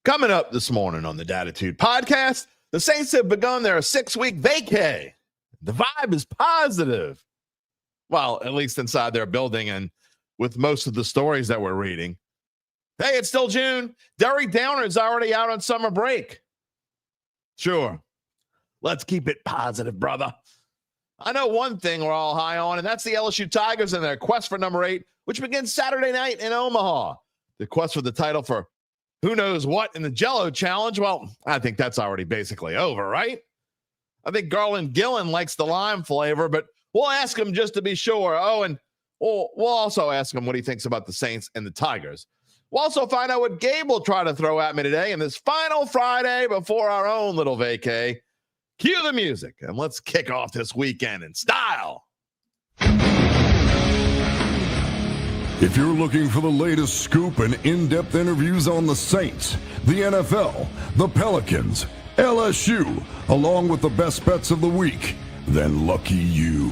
Coming up this morning on the Dattitude podcast, the Saints have begun their 6-week vacay. The vibe is positive. Well, at least inside their building and with most of the stories that we're reading. Hey, it's still June. Derek Downer's already out on summer break. Sure. Let's keep it positive, brother. I know one thing we're all high on, and that's the LSU Tigers and their quest for number 8, which begins Saturday night in Omaha. The quest for the title for who knows what in the Jell-O Challenge? Well, I think that's already basically over, right? I think Garland Gillen likes the lime flavor, but we'll ask him just to be sure. Oh, and we'll also ask him what he thinks about the Saints and the Tigers. We'll also find out what Gabe will try to throw at me today in this final Friday before our own little vacay. Cue the music, and let's kick off this weekend in style. If you're looking for the latest scoop and in-depth interviews on the Saints, the NFL, the Pelicans, LSU, along with the best bets of the week, then lucky you.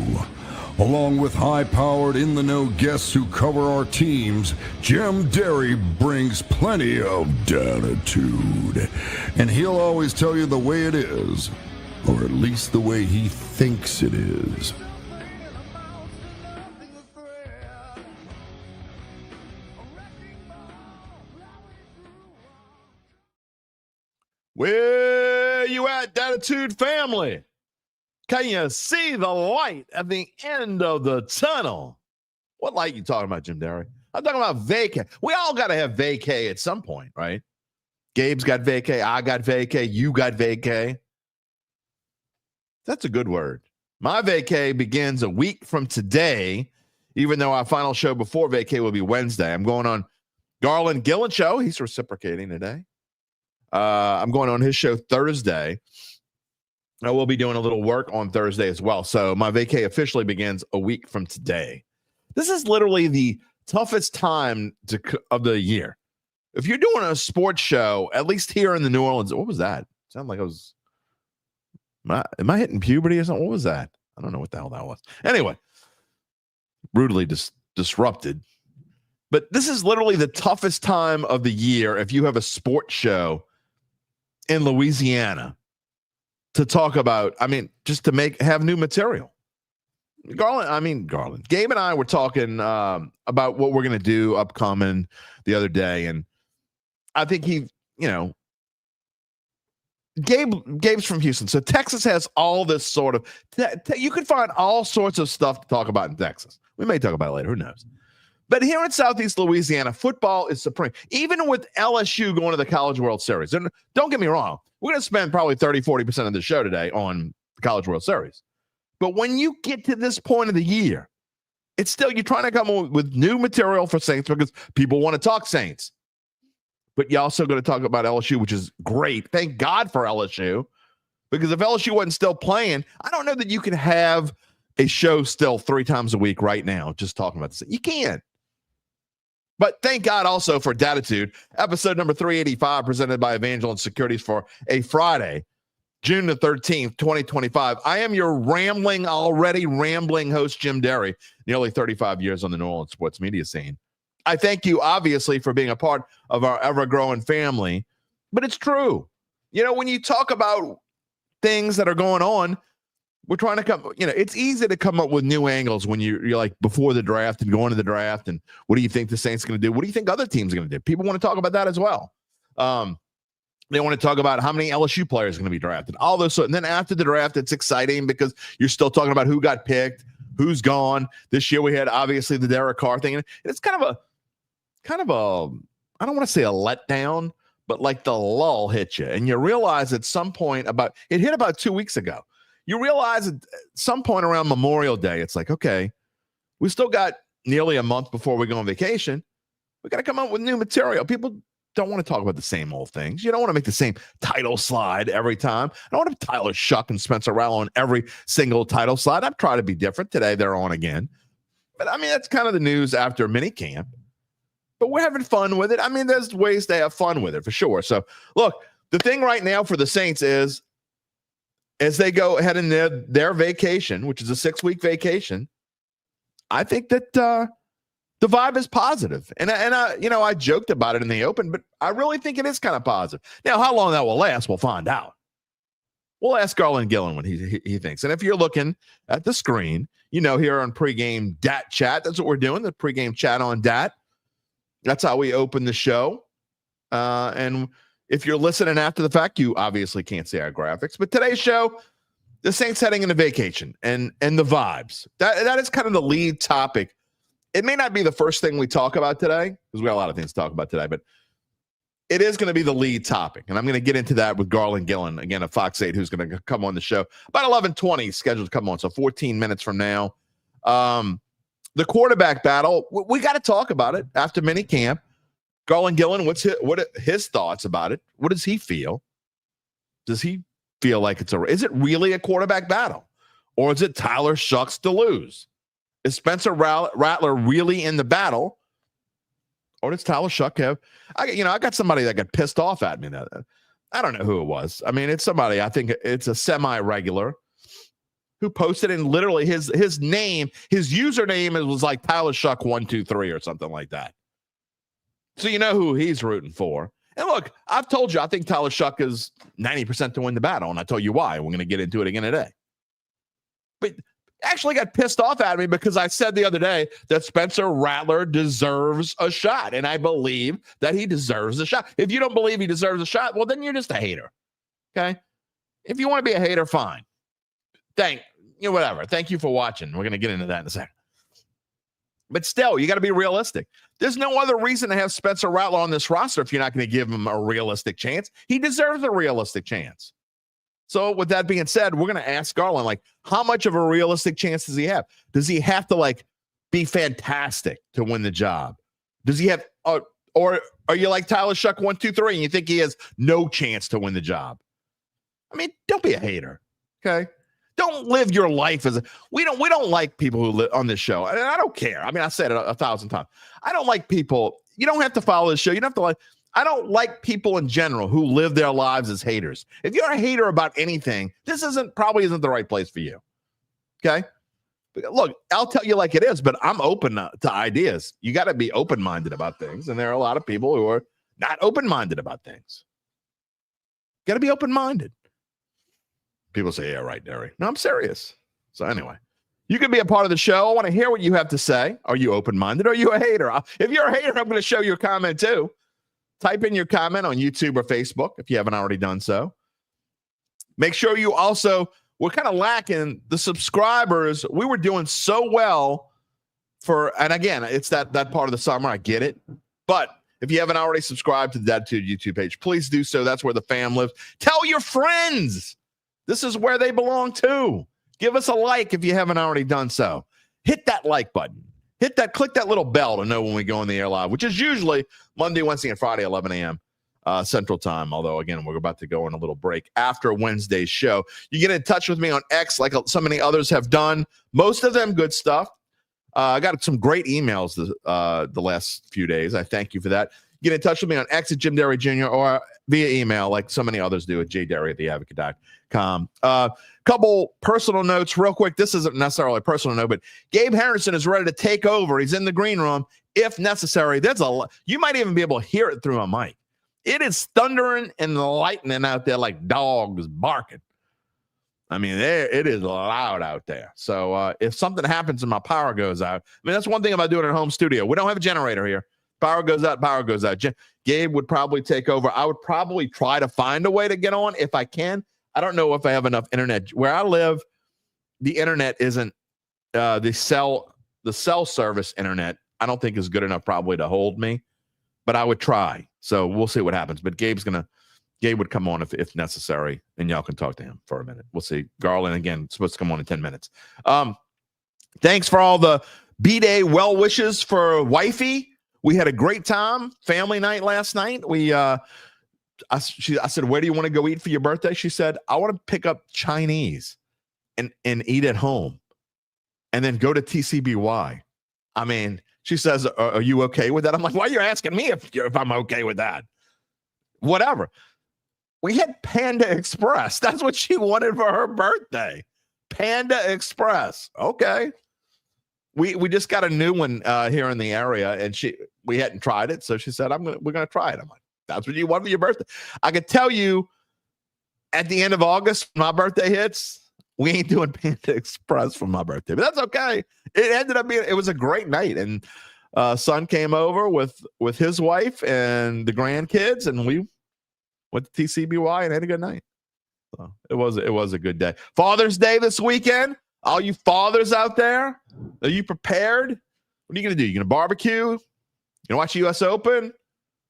Along with high-powered, in-the-know guests who cover our teams, Jim Derry brings plenty of Dattitude. And he'll always tell you the way it is, or at least the way he thinks it is. Where you at, Dattitude family? Can you see the light at the end of the tunnel? What light you talking about, Jim Derry? I'm talking about vacay. We all got to have vacay at some point, right? Gabe's got vacay. I got vacay. You got vacay. That's a good word. My vacay begins a week from today, even though our final show before vacay will be Wednesday. I'm going on Garland Gillen show. He's reciprocating today. I'm going on his show Thursday. I will be doing a little work on Thursday as well. So my vacay officially begins a week from today. This is literally the toughest time of the year. If you're doing a sports show, at least here in the New Orleans, what was that? Sounded like I was, am I hitting puberty or something? What was that? I don't know what the hell that was. Anyway, rudely disrupted. But this is literally the toughest time of the year if you have a sports show in Louisiana to talk about, just to have new material. Garland. Gabe and I were talking about what we're going to do upcoming the other day. And I think Gabe's from Houston. So Texas has all this sort of, you can find all sorts of stuff to talk about in Texas. We may talk about it later. Who knows? But here in Southeast Louisiana, football is supreme. Even with LSU going to the College World Series. And don't get me wrong. We're going to spend probably 30-40% of the show today on the College World Series. But when you get to this point of the year, it's still, you're trying to come up with new material for Saints because people want to talk Saints. But you're also going to talk about LSU, which is great. Thank God for LSU. Because if LSU wasn't still playing, I don't know that you can have a show still 3 times a week right now just talking about this. You can't. But thank God also for Dattitude, episode number 385, presented by Evangeline Securities for a Friday, June the 13th, 2025. I am your already rambling host, Jim Derry, nearly 35 years on the New Orleans sports media scene. I thank you, obviously, for being a part of our ever-growing family, but it's true. When you talk about things that are going on, we're trying to come, it's easy to come up with new angles when you're like before the draft and going to the draft. And what do you think the Saints are going to do? What do you think other teams are going to do? People want to talk about that as well. They want to talk about how many LSU players are going to be drafted, all those. And then after the draft, it's exciting because you're still talking about who got picked, who's gone. This year we had obviously the Derek Carr thing. And it's kind of a, I don't want to say a letdown, but like the lull hit you. And you realize at some point it hit about 2 weeks ago. You realize at some point around Memorial Day, it's like, okay, we still got nearly a month before we go on vacation. We got to come up with new material. People don't want to talk about the same old things. You don't want to make the same title slide every time. I don't want to have Tyler Shough and Spencer Rattler on every single title slide. I've tried to be different. Today they're on again. But that's kind of the news after minicamp. But we're having fun with it. There's ways to have fun with it for sure. So, look, the thing right now for the Saints is, as they go ahead in their vacation, which is a 6-week vacation, I think that the vibe is positive. And I joked about it in the open, but I really think it is kind of positive. Now, how long that will last, we'll find out. We'll ask Garland Gillen what he thinks. And if you're looking at the screen, here on Pregame Dat Chat, that's what we're doing, the pregame chat on Dat. That's how we open the show. And if you're listening after the fact, you obviously can't see our graphics. But today's show, the Saints heading into vacation and the vibes. That is kind of the lead topic. It may not be the first thing we talk about today, because we got a lot of things to talk about today, but it is going to be the lead topic. And I'm going to get into that with Garland Gillen, again, of Fox 8, who's going to come on the show. About 11:20 scheduled to come on, so 14 minutes from now. The quarterback battle, we got to talk about it after minicamp. Garland Gillen, what are his thoughts about it? What does he feel? Does he feel like is it really a quarterback battle? Or is it Tyler Shough to lose? Is Spencer Rattler really in the battle? Or does Tyler Shough have? I got somebody that got pissed off at me. I don't know who it was. I mean, it's somebody, I think it's a semi-regular who posted in literally his name, his username, it was like Tyler Shough 123 or something like that. So you know who he's rooting for. And look, I've told you, I think Tyler Shough is 90% to win the battle, and I told you why. We're going to get into it again today. But actually got pissed off at me because I said the other day that Spencer Rattler deserves a shot, and I believe that he deserves a shot. If you don't believe he deserves a shot, well, then you're just a hater, okay? If you want to be a hater, fine. Whatever. Thank you for watching. We're going to get into that in a second. But still, you got to be realistic. There's no other reason to have Spencer Rattler on this roster if you're not going to give him a realistic chance. He deserves a realistic chance. So with that being said, we're going to ask Garland, how much of a realistic chance does he have? Does he have to, be fantastic to win the job? Does he have, or are you like Tyler Shough 123 and you think he has no chance to win the job? I mean, don't be a hater, okay? Don't live your life we don't like people who live on this show. And I don't care. I mean, I said it 1,000 times. I don't like people. You don't have to follow this show. You don't have to I don't like people in general who live their lives as haters. If you're a hater about anything, this probably isn't the right place for you. Okay? Look, I'll tell you like it is, but I'm open to ideas. You got to be open-minded about things. And there are a lot of people who are not open-minded about things. Got to be open-minded. People say, yeah, right, Derry. No, I'm serious. So anyway, you can be a part of the show. I want to hear what you have to say. Are you open-minded? Are you a hater? If you're a hater, I'm going to show you a comment too. Type in your comment on YouTube or Facebook if you haven't already done so. Make sure you also, we're kind of lacking the subscribers. We were doing so well and again, it's that part of the summer. I get it. But if you haven't already subscribed to the Dattitude YouTube page, please do so. That's where the fam lives. Tell your friends. This is where they belong too. Give us a like if you haven't already done so. Hit that like button. Click that little bell to know when we go on the air live, which is usually Monday, Wednesday, and Friday, 11 a.m. Central Time. Although, again, we're about to go on a little break after Wednesday's show. You get in touch with me on X like so many others have done. Most of them good stuff. I got some great emails the last few days. I thank you for that. Get in touch with me on X at Jim Derry Jr. or via email like so many others do at jderry@theadvocate.com. Couple personal notes real quick. This isn't necessarily a personal note, but Gabe Harrison is ready to take over. He's in the green room if necessary. You might even be able to hear it through a mic. It is thundering and lightning out there like dogs barking. I mean, it is loud out there. So if something happens and my power goes out, I mean, that's one thing about doing it at home studio. We don't have a generator here. Power goes out. Gabe would probably take over. I would probably try to find a way to get on if I can. I don't know if I have enough internet. Where I live, the internet isn't the cell service internet. I don't think is good enough probably to hold me, but I would try. So we'll see what happens. But Gabe would come on if necessary, and y'all can talk to him for a minute. We'll see. Garland again supposed to come on in 10 minutes. Thanks for all the B-Day well wishes for wifey. We had a great time, family night last night. I said, where do you want to go eat for your birthday? She said, I want to pick up Chinese and eat at home and then go to TCBY. I mean, she says, are you okay with that? I'm like, why are you asking me if I'm okay with that? Whatever. We had Panda Express. That's what she wanted for her birthday. Panda Express. Okay. We just got a new one here in the area, and we hadn't tried it, so she said, we're gonna try it. I'm like, that's what you want for your birthday. I could tell you at the end of August, my birthday hits, we ain't doing Panda Express for my birthday, but that's okay. It ended up it was a great night, and son came over with his wife and the grandkids, and we went to TCBY and had a good night. So it was a good day. Father's Day this weekend. All you fathers out there, are you prepared? What are you gonna do? You gonna barbecue? You gonna watch the U.S. Open?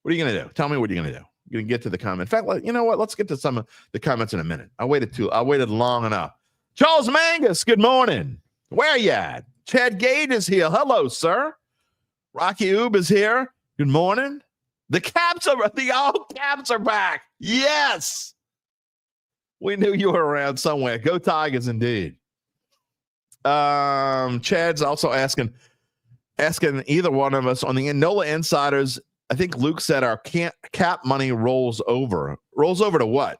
What are you gonna do? Tell me what you're gonna do. You're gonna get to the comment. In fact, you know what? Let's get to some of the comments in a minute. I waited long enough. Charles Mangus, good morning. Where you at? Chad Gage is here. Hello, sir. Rocky Oob is here. Good morning. The all Caps are back. Yes. We knew you were around somewhere. Go Tigers, indeed. Chad's also asking either one of us on the NOLA Insiders. I think Luke said our cap money rolls over. Rolls over to what?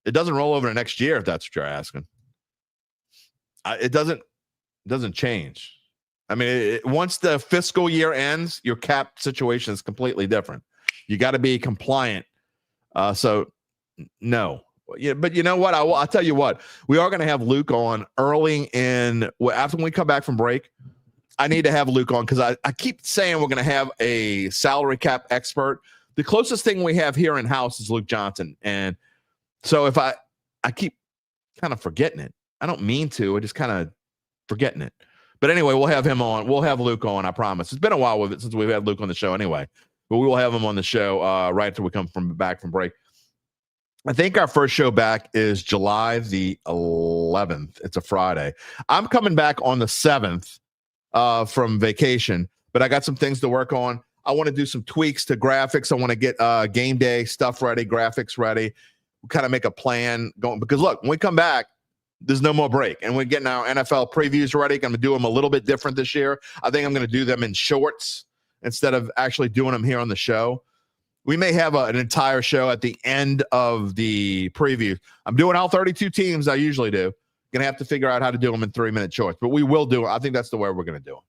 It doesn't roll over to next year, if that's what you're asking. It doesn't change. I mean, once the fiscal year ends, your cap situation is completely different. You got to be compliant. So no. Yeah, but you know what? I'll tell you what. We are going to have Luke on early after we come back from break. I need to have Luke on because I keep saying we're going to have a salary cap expert. The closest thing we have here in house is Luke Johnson, and so if I keep kind of forgetting it. I don't mean to. I just kind of forgetting it. But anyway, we'll have him on. We'll have Luke on. I promise. It's been a while since we've had Luke on the show anyway. But we will have him on the show right after we come back from break. I think our first show back is July the 11th. It's a Friday. I'm coming back on the 7th from vacation, but I got some things to work on. I want to do some tweaks to graphics. I want to get game day stuff ready, graphics ready, kind of make a plan going. Because look, when we come back, there's no more break. And we're getting our NFL previews ready. I'm going to do them a little bit different this year. I think I'm going to do them in shorts instead of actually doing them here on the show. We may have an entire show at the end of the preview. I'm doing all 32 teams I usually do. Going to have to figure out how to do them in 3-minute shorts, but we will do it. I think that's the way we're going to do them.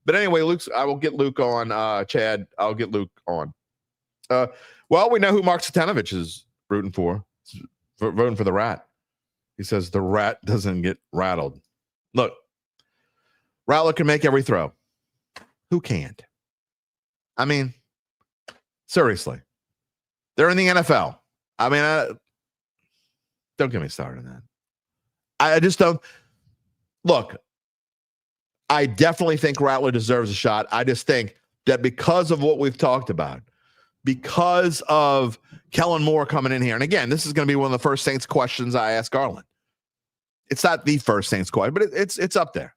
But anyway, I will get Luke on. Chad, I'll get Luke on. Well, we know who Mark Satanovich is rooting for. Voting for the Rat. He says the Rat doesn't get rattled. Look, Rattler can make every throw. Who can't? I mean, seriously. They're in the NFL. I mean, don't get me started on that. I just don't. Look, I definitely think Rattler deserves a shot. I just think that because of what we've talked about, because of Kellen Moore coming in here, and again, this is going to be one of the first Saints questions I ask Garland. It's not the first Saints question, but it's up there.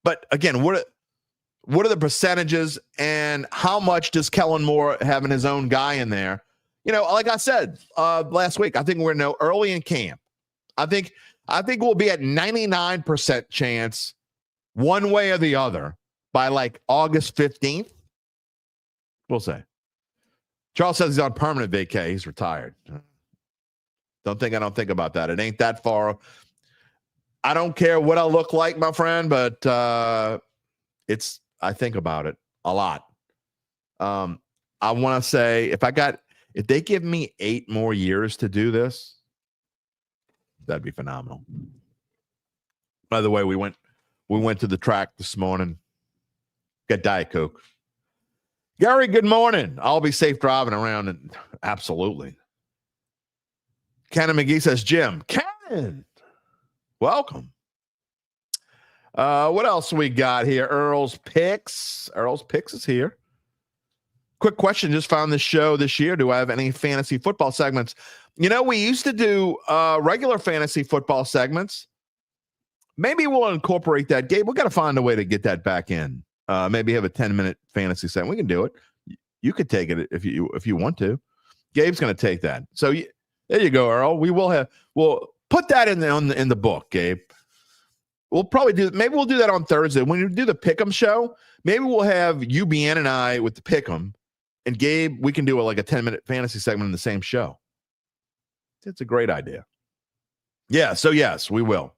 But again, what are the percentages and how much does Kellen Moore having his own guy in there? You know, like I said last week, I think we're early in camp. I think we'll be at 99% chance one way or the other by like August 15th. We'll say. Charles says he's on permanent vacay. He's retired. I don't think about that. It ain't that far. I don't care what I look like, my friend, but I think about it a lot. I want to say if they give me 8 more years to do this, that'd be phenomenal. By the way, we went to the track this morning. Got Diet Coke. Gary, good morning. I'll be safe driving around. And absolutely. Ken McGee says, Jim. Ken, welcome. What else we got here? Earl's Picks. Earl's Picks is here. Quick question. Just found this show this year. Do I have any fantasy football segments? You know, we used to do regular fantasy football segments. Maybe we'll incorporate that. Gabe, we got to find a way to get that back in. Maybe have a 10-minute fantasy segment. We can do it. You could take it if you want to. Gabe's going to take that. So there you go, Earl. We'll put that in the book, Gabe. We'll probably maybe we'll do that on Thursday. When you do the Pick'em show, maybe we'll have UBN and I with the Pick'em, and Gabe, we can do like a 10-minute fantasy segment in the same show. It's a great idea. Yeah, so yes, we will.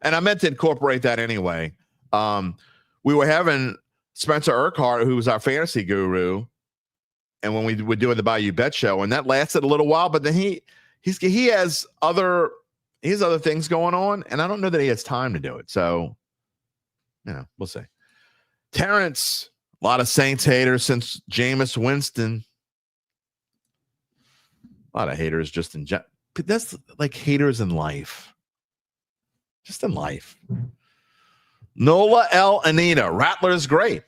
And I meant to incorporate that anyway. We were having Spencer Urquhart, who was our fantasy guru, and when we were doing the Bayou Bet show, and that lasted a little while, but then he has other things going on, and I don't know that he has time to do it. So, we'll see. Terrence, a lot of Saints haters since Jameis Winston. A lot of haters just in general. That's like haters in life. Just in life. Nola L. Anita. Rattler's great.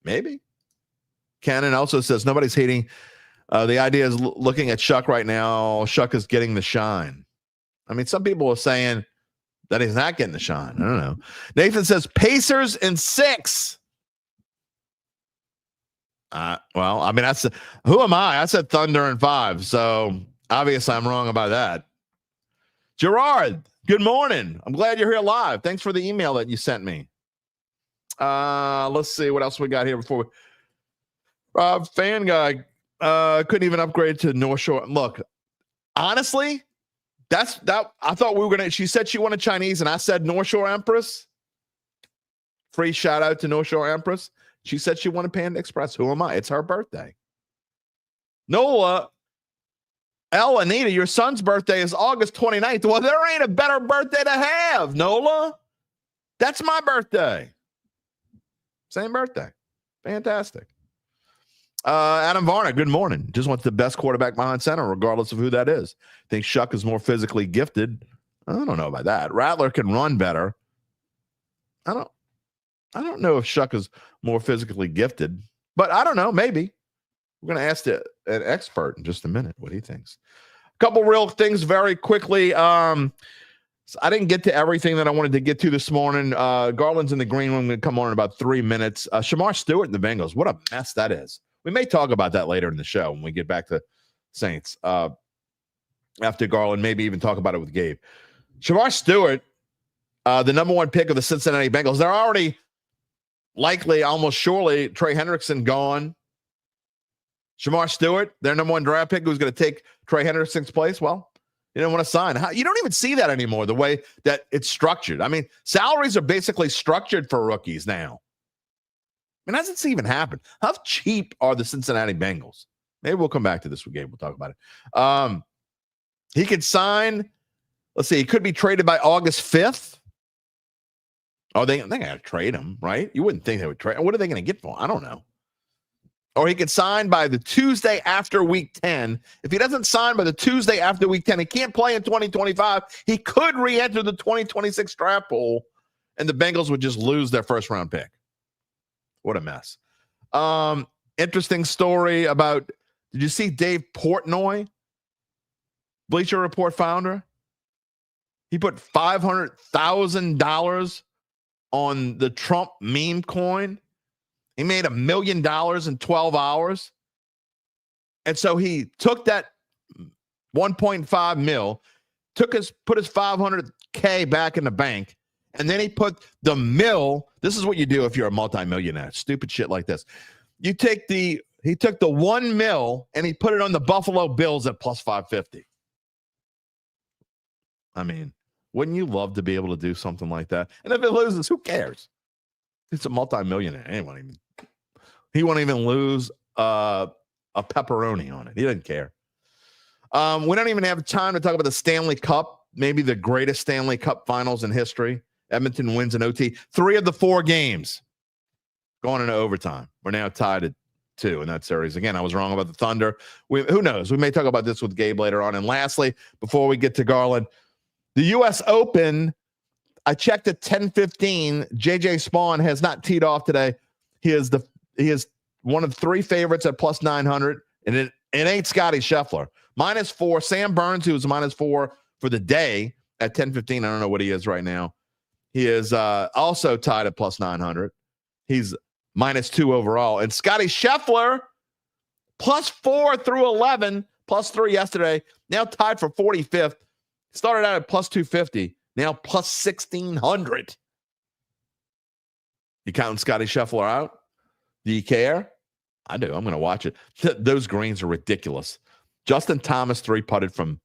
Maybe. Cannon also says nobody's hating. The idea is looking at Shough right now. Shough is getting the shine. I mean, some people are saying that he's not getting the shine. I don't know. Nathan says Pacers in 6. Well, I mean, who am I? I said Thunder in 5. So obviously I'm wrong about that. Gerard, good morning. I'm glad you're here live. Thanks for the email that you sent me. Let's see what else we got here before fan guy couldn't even upgrade to North Shore. Look, honestly, I thought we were gonna. She said she wanted Chinese, and I said North Shore Empress. Free shout out to North Shore Empress. She said she wanted Panda Express. Who am I? It's her birthday. Nola L. Anita, your son's birthday is August 29th. Well, there ain't a better birthday to have, Nola. That's my birthday. Same birthday. Fantastic. Adam Varner, good morning. Just wants the best quarterback behind center, regardless of who that is. Think Shough is more physically gifted. I don't know about that. Rattler can run better. I don't know if Shough is more physically gifted, but I don't know. Maybe. We're going to ask an expert in just a minute what he thinks. A couple real things very quickly. So I didn't get to everything that I wanted to get to this morning. Garland's in the green room. Going to come on in about 3 minutes. Shamar Stewart and the Bengals. What a mess that is. We may talk about that later in the show when we get back to Saints. After Garland, maybe even talk about it with Gabe. Shamar Stewart, the number 1 pick of the Cincinnati Bengals. They're already likely, almost surely, Trey Hendrickson gone. Shamar Stewart, their number 1 draft pick, who's going to take Trey Hendrickson's place. Well, you don't want to sign. You don't even see that anymore, the way that it's structured. I mean, salaries are basically structured for rookies now. I mean, how's this even happen? How cheap are the Cincinnati Bengals? Maybe we'll come back to this with Gabe. We'll talk about it. He could sign. Let's see. He could be traded by August 5th. Oh, they got to trade him, right? You wouldn't think they would trade. What are they going to get for him? I don't know. Or he could sign by the Tuesday after week 10. If he doesn't sign by the Tuesday after week 10, he can't play in 2025. He could re-enter the 2026 draft pool, and the Bengals would just lose their first-round pick. What a mess. Interesting story about, did you see Dave Portnoy, Bleacher Report founder? He put $500,000 on the Trump meme coin. He made $1 million in 12 hours. And so he took that 1.5 mil, put his $500K back in the bank, and then he put the mill. This is what you do if you're a multimillionaire. Stupid shit like this. He took the 1 mil and he put it on the Buffalo Bills at plus 550. I mean, wouldn't you love to be able to do something like that? And if it loses, who cares? It's a multimillionaire. He won't even lose a pepperoni on it. He doesn't care. We don't even have time to talk about the Stanley Cup, maybe the greatest Stanley Cup finals in history. Edmonton wins in OT. 3 of the 4 games going into overtime. We're now tied at 2 in that series. Again, I was wrong about the Thunder. Who knows? We may talk about this with Gabe later on. And lastly, before we get to Garland, the U.S. Open, I checked at 10:15. J.J. Spawn has not teed off today. He is one of 3 favorites at plus 900, and it ain't Scotty Scheffler. -4. Sam Burns, who was -4 for the day at 10:15. I don't know what he is right now. He is also tied at plus 900. He's -2 overall. And Scotty Scheffler, +4 through 11, +3 yesterday, now tied for 45th. Started out at plus 250, now plus 1,600. You counting Scotty Scheffler out? Do you care? I do. I'm going to watch it. Those greens are ridiculous. Justin Thomas 3-putted from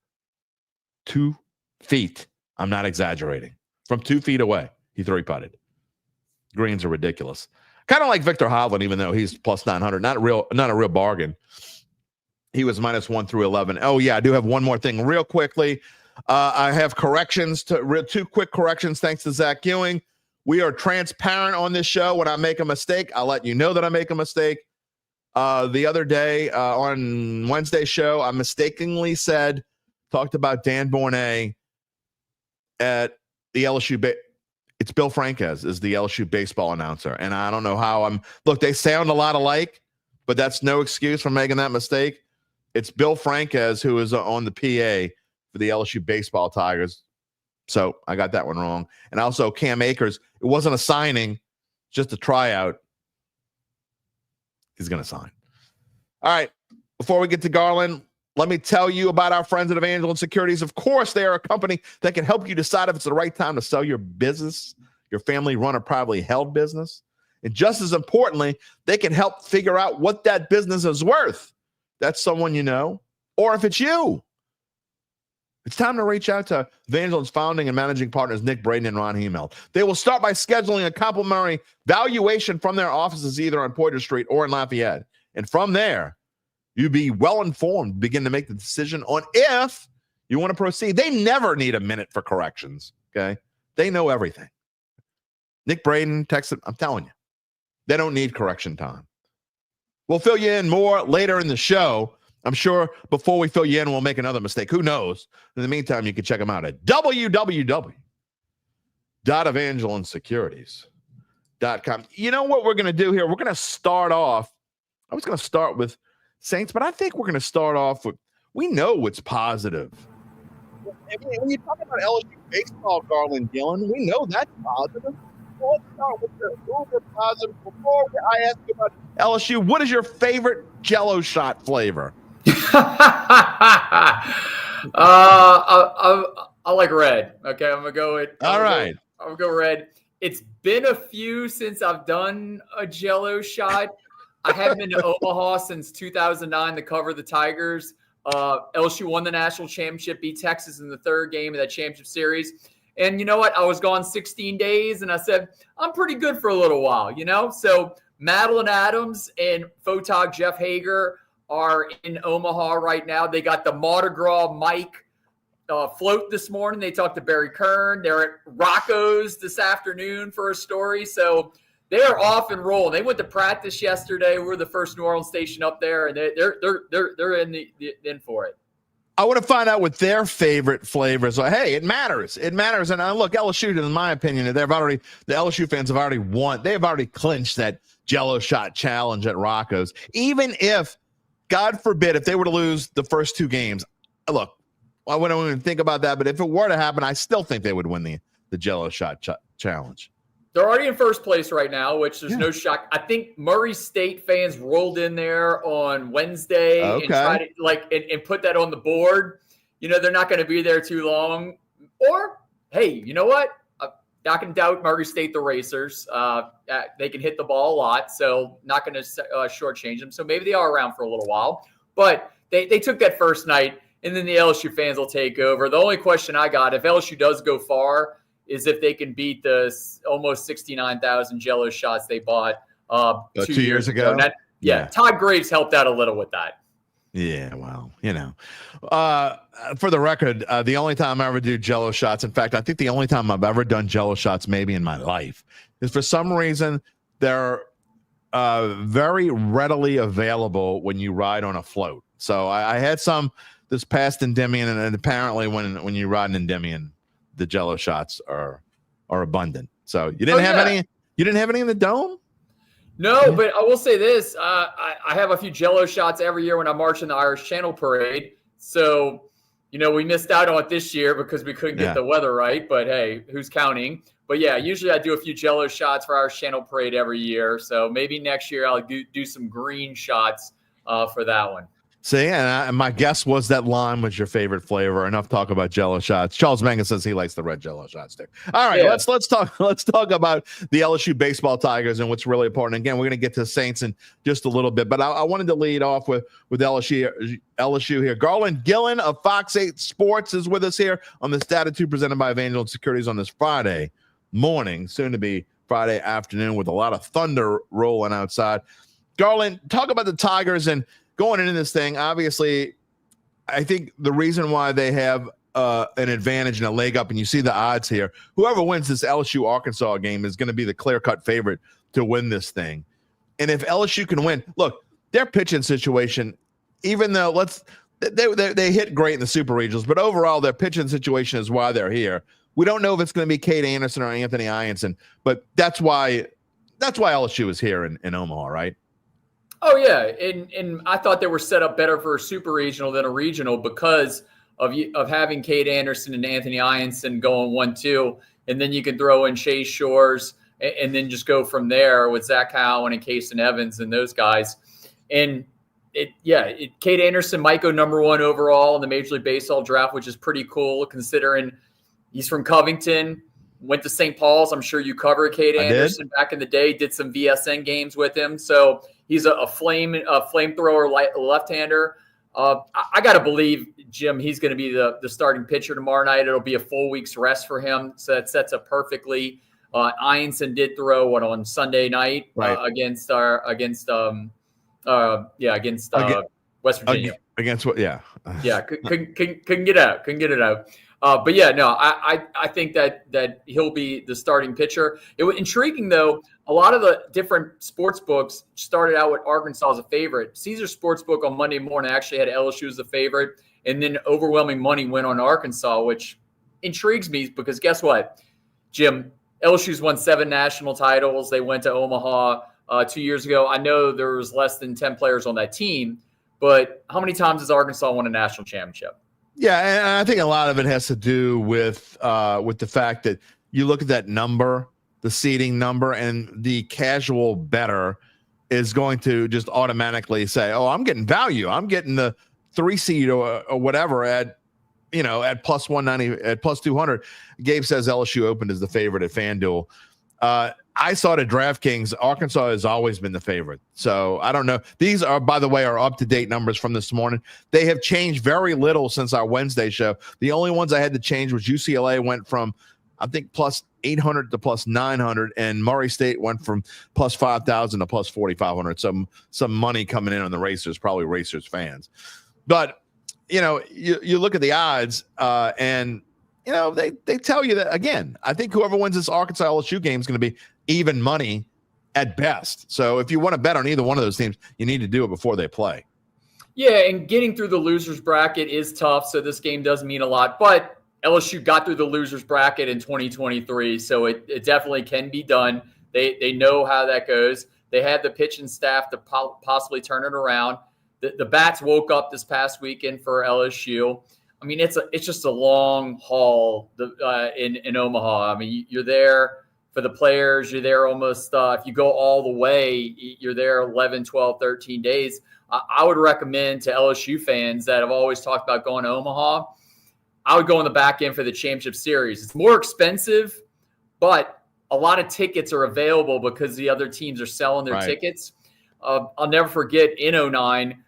2 feet. I'm not exaggerating. From 2 feet away, he 3-putted. Greens are ridiculous. Kind of like Victor Hovland, even though he's plus 900, not a real bargain. He was minus 1 through 11. Oh yeah, I do have one more thing real quickly. I have corrections two quick corrections. Thanks to Zach Ewing. We are transparent on this show. When I make a mistake, I'll let you know that I make a mistake. The other day on Wednesday's show, I mistakenly talked about Dan Bournet at the LSU. It's Bill Franquez is the LSU baseball announcer. And I don't know how look, they sound a lot alike, but that's no excuse for making that mistake. It's Bill Franquez who is on the PA for the LSU baseball Tigers. So I got that one wrong. And also Cam Akers, it wasn't a signing, just a tryout. He's going to sign. All right. Before we get to Garland, let me tell you about our friends at Evangeline Securities. Of course, they are a company that can help you decide if it's the right time to sell your business, your family-run or privately held business. And just as importantly, they can help figure out what that business is worth. That's someone you know, or if it's you. It's time to reach out to Evangeline's founding and managing partners, Nick Braden and Ron Hemel. They will start by scheduling a complimentary valuation from their offices either on Poydras Street or in Lafayette. And from there, you'll be well-informed, begin to make the decision on if you want to proceed. They never need a minute for corrections, okay? They know everything. Nick Braden texted, I'm telling you, they don't need correction time. We'll fill you in more later in the show. I'm sure before we fill you in, we'll make another mistake. Who knows? In the meantime, you can check them out at www.evangelinesecurities.com. You know what we're going to do here? We're going to start off. I was going to start with Saints, but I think we're going to start off with, we know what's positive. When you talk about LSU baseball, Garland Gillen, we know that's positive. Well, let's start with the uber positive. Before I ask you about LSU, what is your favorite Jell-O shot flavor? I like red. Okay, I'm gonna go with. All right, I'm gonna go red. It's been a few since I've done a Jell-O shot. I haven't been to Omaha since 2009 to cover the Tigers. LSU won the national championship, beat Texas in the third game of that championship series. And you know what? I was gone 16 days, and I said, I'm pretty good for a little while, you know? So Madeline Adams and photog Jeff Hager are in Omaha right now. They got the Mardi Gras Mike float this morning. They talked to Barry Kern. They're at Rocco's this afternoon for a story. So they are off and rolling. They went to practice yesterday. We're the first New Orleans station up there, and they're in for it. I want to find out what their favorite flavors are. Hey, it matters. It matters. And look, LSU, in my opinion, the LSU fans have already won. They have already clinched that Jell-O shot challenge at Rocco's. Even if, God forbid, if they were to lose the first two games, look, I wouldn't even think about that. But if it were to happen, I still think they would win the Jell-O shot challenge. They're already in first place right now, which there's no shock. I think Murray State fans rolled in there on Wednesday and tried to and put that on the board. You know, they're not going to be there too long. Or, hey, you know what? Not going to doubt Murray State, the Racers. They can hit the ball a lot, so not going to shortchange them. So maybe they are around for a little while. But they took that first night, and then the LSU fans will take over. The only question I got, if LSU does go far, is if they can beat the almost 69,000 Jell-O shots they bought 2 years ago. Todd Graves helped out a little with that. Yeah, well, you know. For the record, the only time I ever do Jell-O shots, in fact, I think the only time I've ever done Jell-O shots maybe in my life, is for some reason they're very readily available when you ride on a float. So I had some this past Endymion, and apparently when you ride an Endymion, the Jell-O shots are abundant. So you didn't have any. You didn't have any in the dome? No, but I will say this: I have a few Jell-O shots every year when I march in the Irish Channel Parade. So, you know, we missed out on it this year because we couldn't get the weather right. But hey, who's counting? But yeah, usually I do a few Jell-O shots for Irish Channel Parade every year. So maybe next year I'll do some green shots for that one. So yeah, and my guess was that lime was your favorite flavor. Enough talk about Jell-O shots. Charles Mangan says he likes the red Jell-O shots too. All right, let's talk about the LSU baseball Tigers and what's really important. Again, we're going to get to the Saints in just a little bit, but I wanted to lead off with LSU here. Garland Gillen of Fox 8 Sports is with us here on this Dattitude presented by Evangeline Securities on this Friday morning, soon to be Friday afternoon with a lot of thunder rolling outside. Garland, talk about the Tigers and going into this thing. Obviously, I think the reason why they have an advantage and a leg up, and you see the odds here, whoever wins this LSU-Arkansas game is going to be the clear-cut favorite to win this thing. And if LSU can win, look, their pitching situation, even though they hit great in the Super Regionals, but overall their pitching situation is why they're here. We don't know if it's going to be Cade Anderson or Anthony Ianson, but that's why LSU is here in Omaha, right? Oh, yeah. And I thought they were set up better for a Super Regional than a regional because of having Cade Anderson and Anthony Ianson going 1-2, and then you can throw in Chase Shores and then just go from there with Zach Cowan and Kason Evans and those guys. And Cade Anderson might go number 1 overall in the Major League Baseball draft, which is pretty cool considering he's from Covington, went to St. Paul's. I'm sure you covered Cade Anderson back in the day, did some VSN games with him. So he's a flamethrower left-hander. I got to believe, Jim, he's going to be the starting pitcher tomorrow night. It'll be a full week's rest for him. So that sets up perfectly. Ianson did throw on Sunday night against West Virginia. Against what? Yeah. Yeah. Couldn't get it out. But yeah, no, I think that he'll be the starting pitcher. It was intriguing though. A lot of the different sports books started out with Arkansas as a favorite. Caesar Sportsbook on Monday morning actually had LSU as the favorite, and then overwhelming money went on Arkansas, which intrigues me because guess what, Jim? LSU's won 7 national titles. They went to Omaha 2 years ago. I know there was less than 10 players on that team, but how many times has Arkansas won a national championship? Yeah, and I think a lot of it has to do with the fact that you look at that number, the seeding number, and the casual bettor is going to just automatically say, "Oh, I'm getting value. I'm getting the 3 seed or whatever at plus 190, at plus 200." Gabe says LSU opened as the favorite at FanDuel. I saw it at DraftKings. Arkansas has always been the favorite. So I don't know. These are, by the way, are up-to-date numbers from this morning. They have changed very little since our Wednesday show. The only ones I had to change was UCLA went from, I think, plus 800 to plus 900, and Murray State went from plus 5,000 to plus 4,500. Some money coming in on the Racers, probably Racers fans. But, you look at the odds and, they tell you that, again, I think whoever wins this Arkansas LSU game is going to be even money at best. So if you want to bet on either one of those teams, you need to do it before they play. Yeah, and getting through the losers bracket is tough, so this game does mean a lot. But LSU got through the losers bracket in 2023, so it definitely can be done. They know how that goes. They had the pitching staff to possibly turn it around. The bats woke up this past weekend for LSU. I mean, it's just a long haul in Omaha. I mean, you're there for the players. You're there almost if you go all the way, you're there 11, 12, 13 days. I would recommend to LSU fans that have always talked about going to Omaha, I would go in the back end for the championship series. It's more expensive, but a lot of tickets are available because the other teams are selling their tickets. I'll never forget in 2009,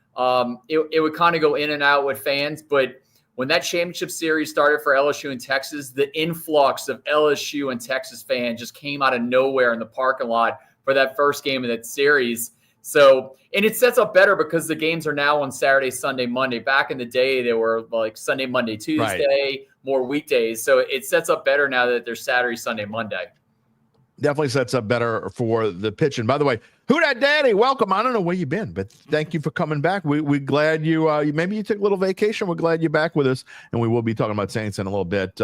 it would kind of go in and out with fans, but when that championship series started for LSU in Texas, the influx of LSU and Texas fans just came out of nowhere in the parking lot for that first game of that series. So, and it sets up better because the games are now on Saturday, Sunday, Monday. Back in the day, they were like Sunday, Monday, Tuesday, more weekdays. So it sets up better now that they're Saturday, Sunday, Monday. Definitely sets up better for the pitch. And by the way, Who Dat Daddy, welcome. I don't know where you've been, but thank you for coming back. We're glad you maybe you took a little vacation. We're glad you're back with us, and we will be talking about Saints in a little bit.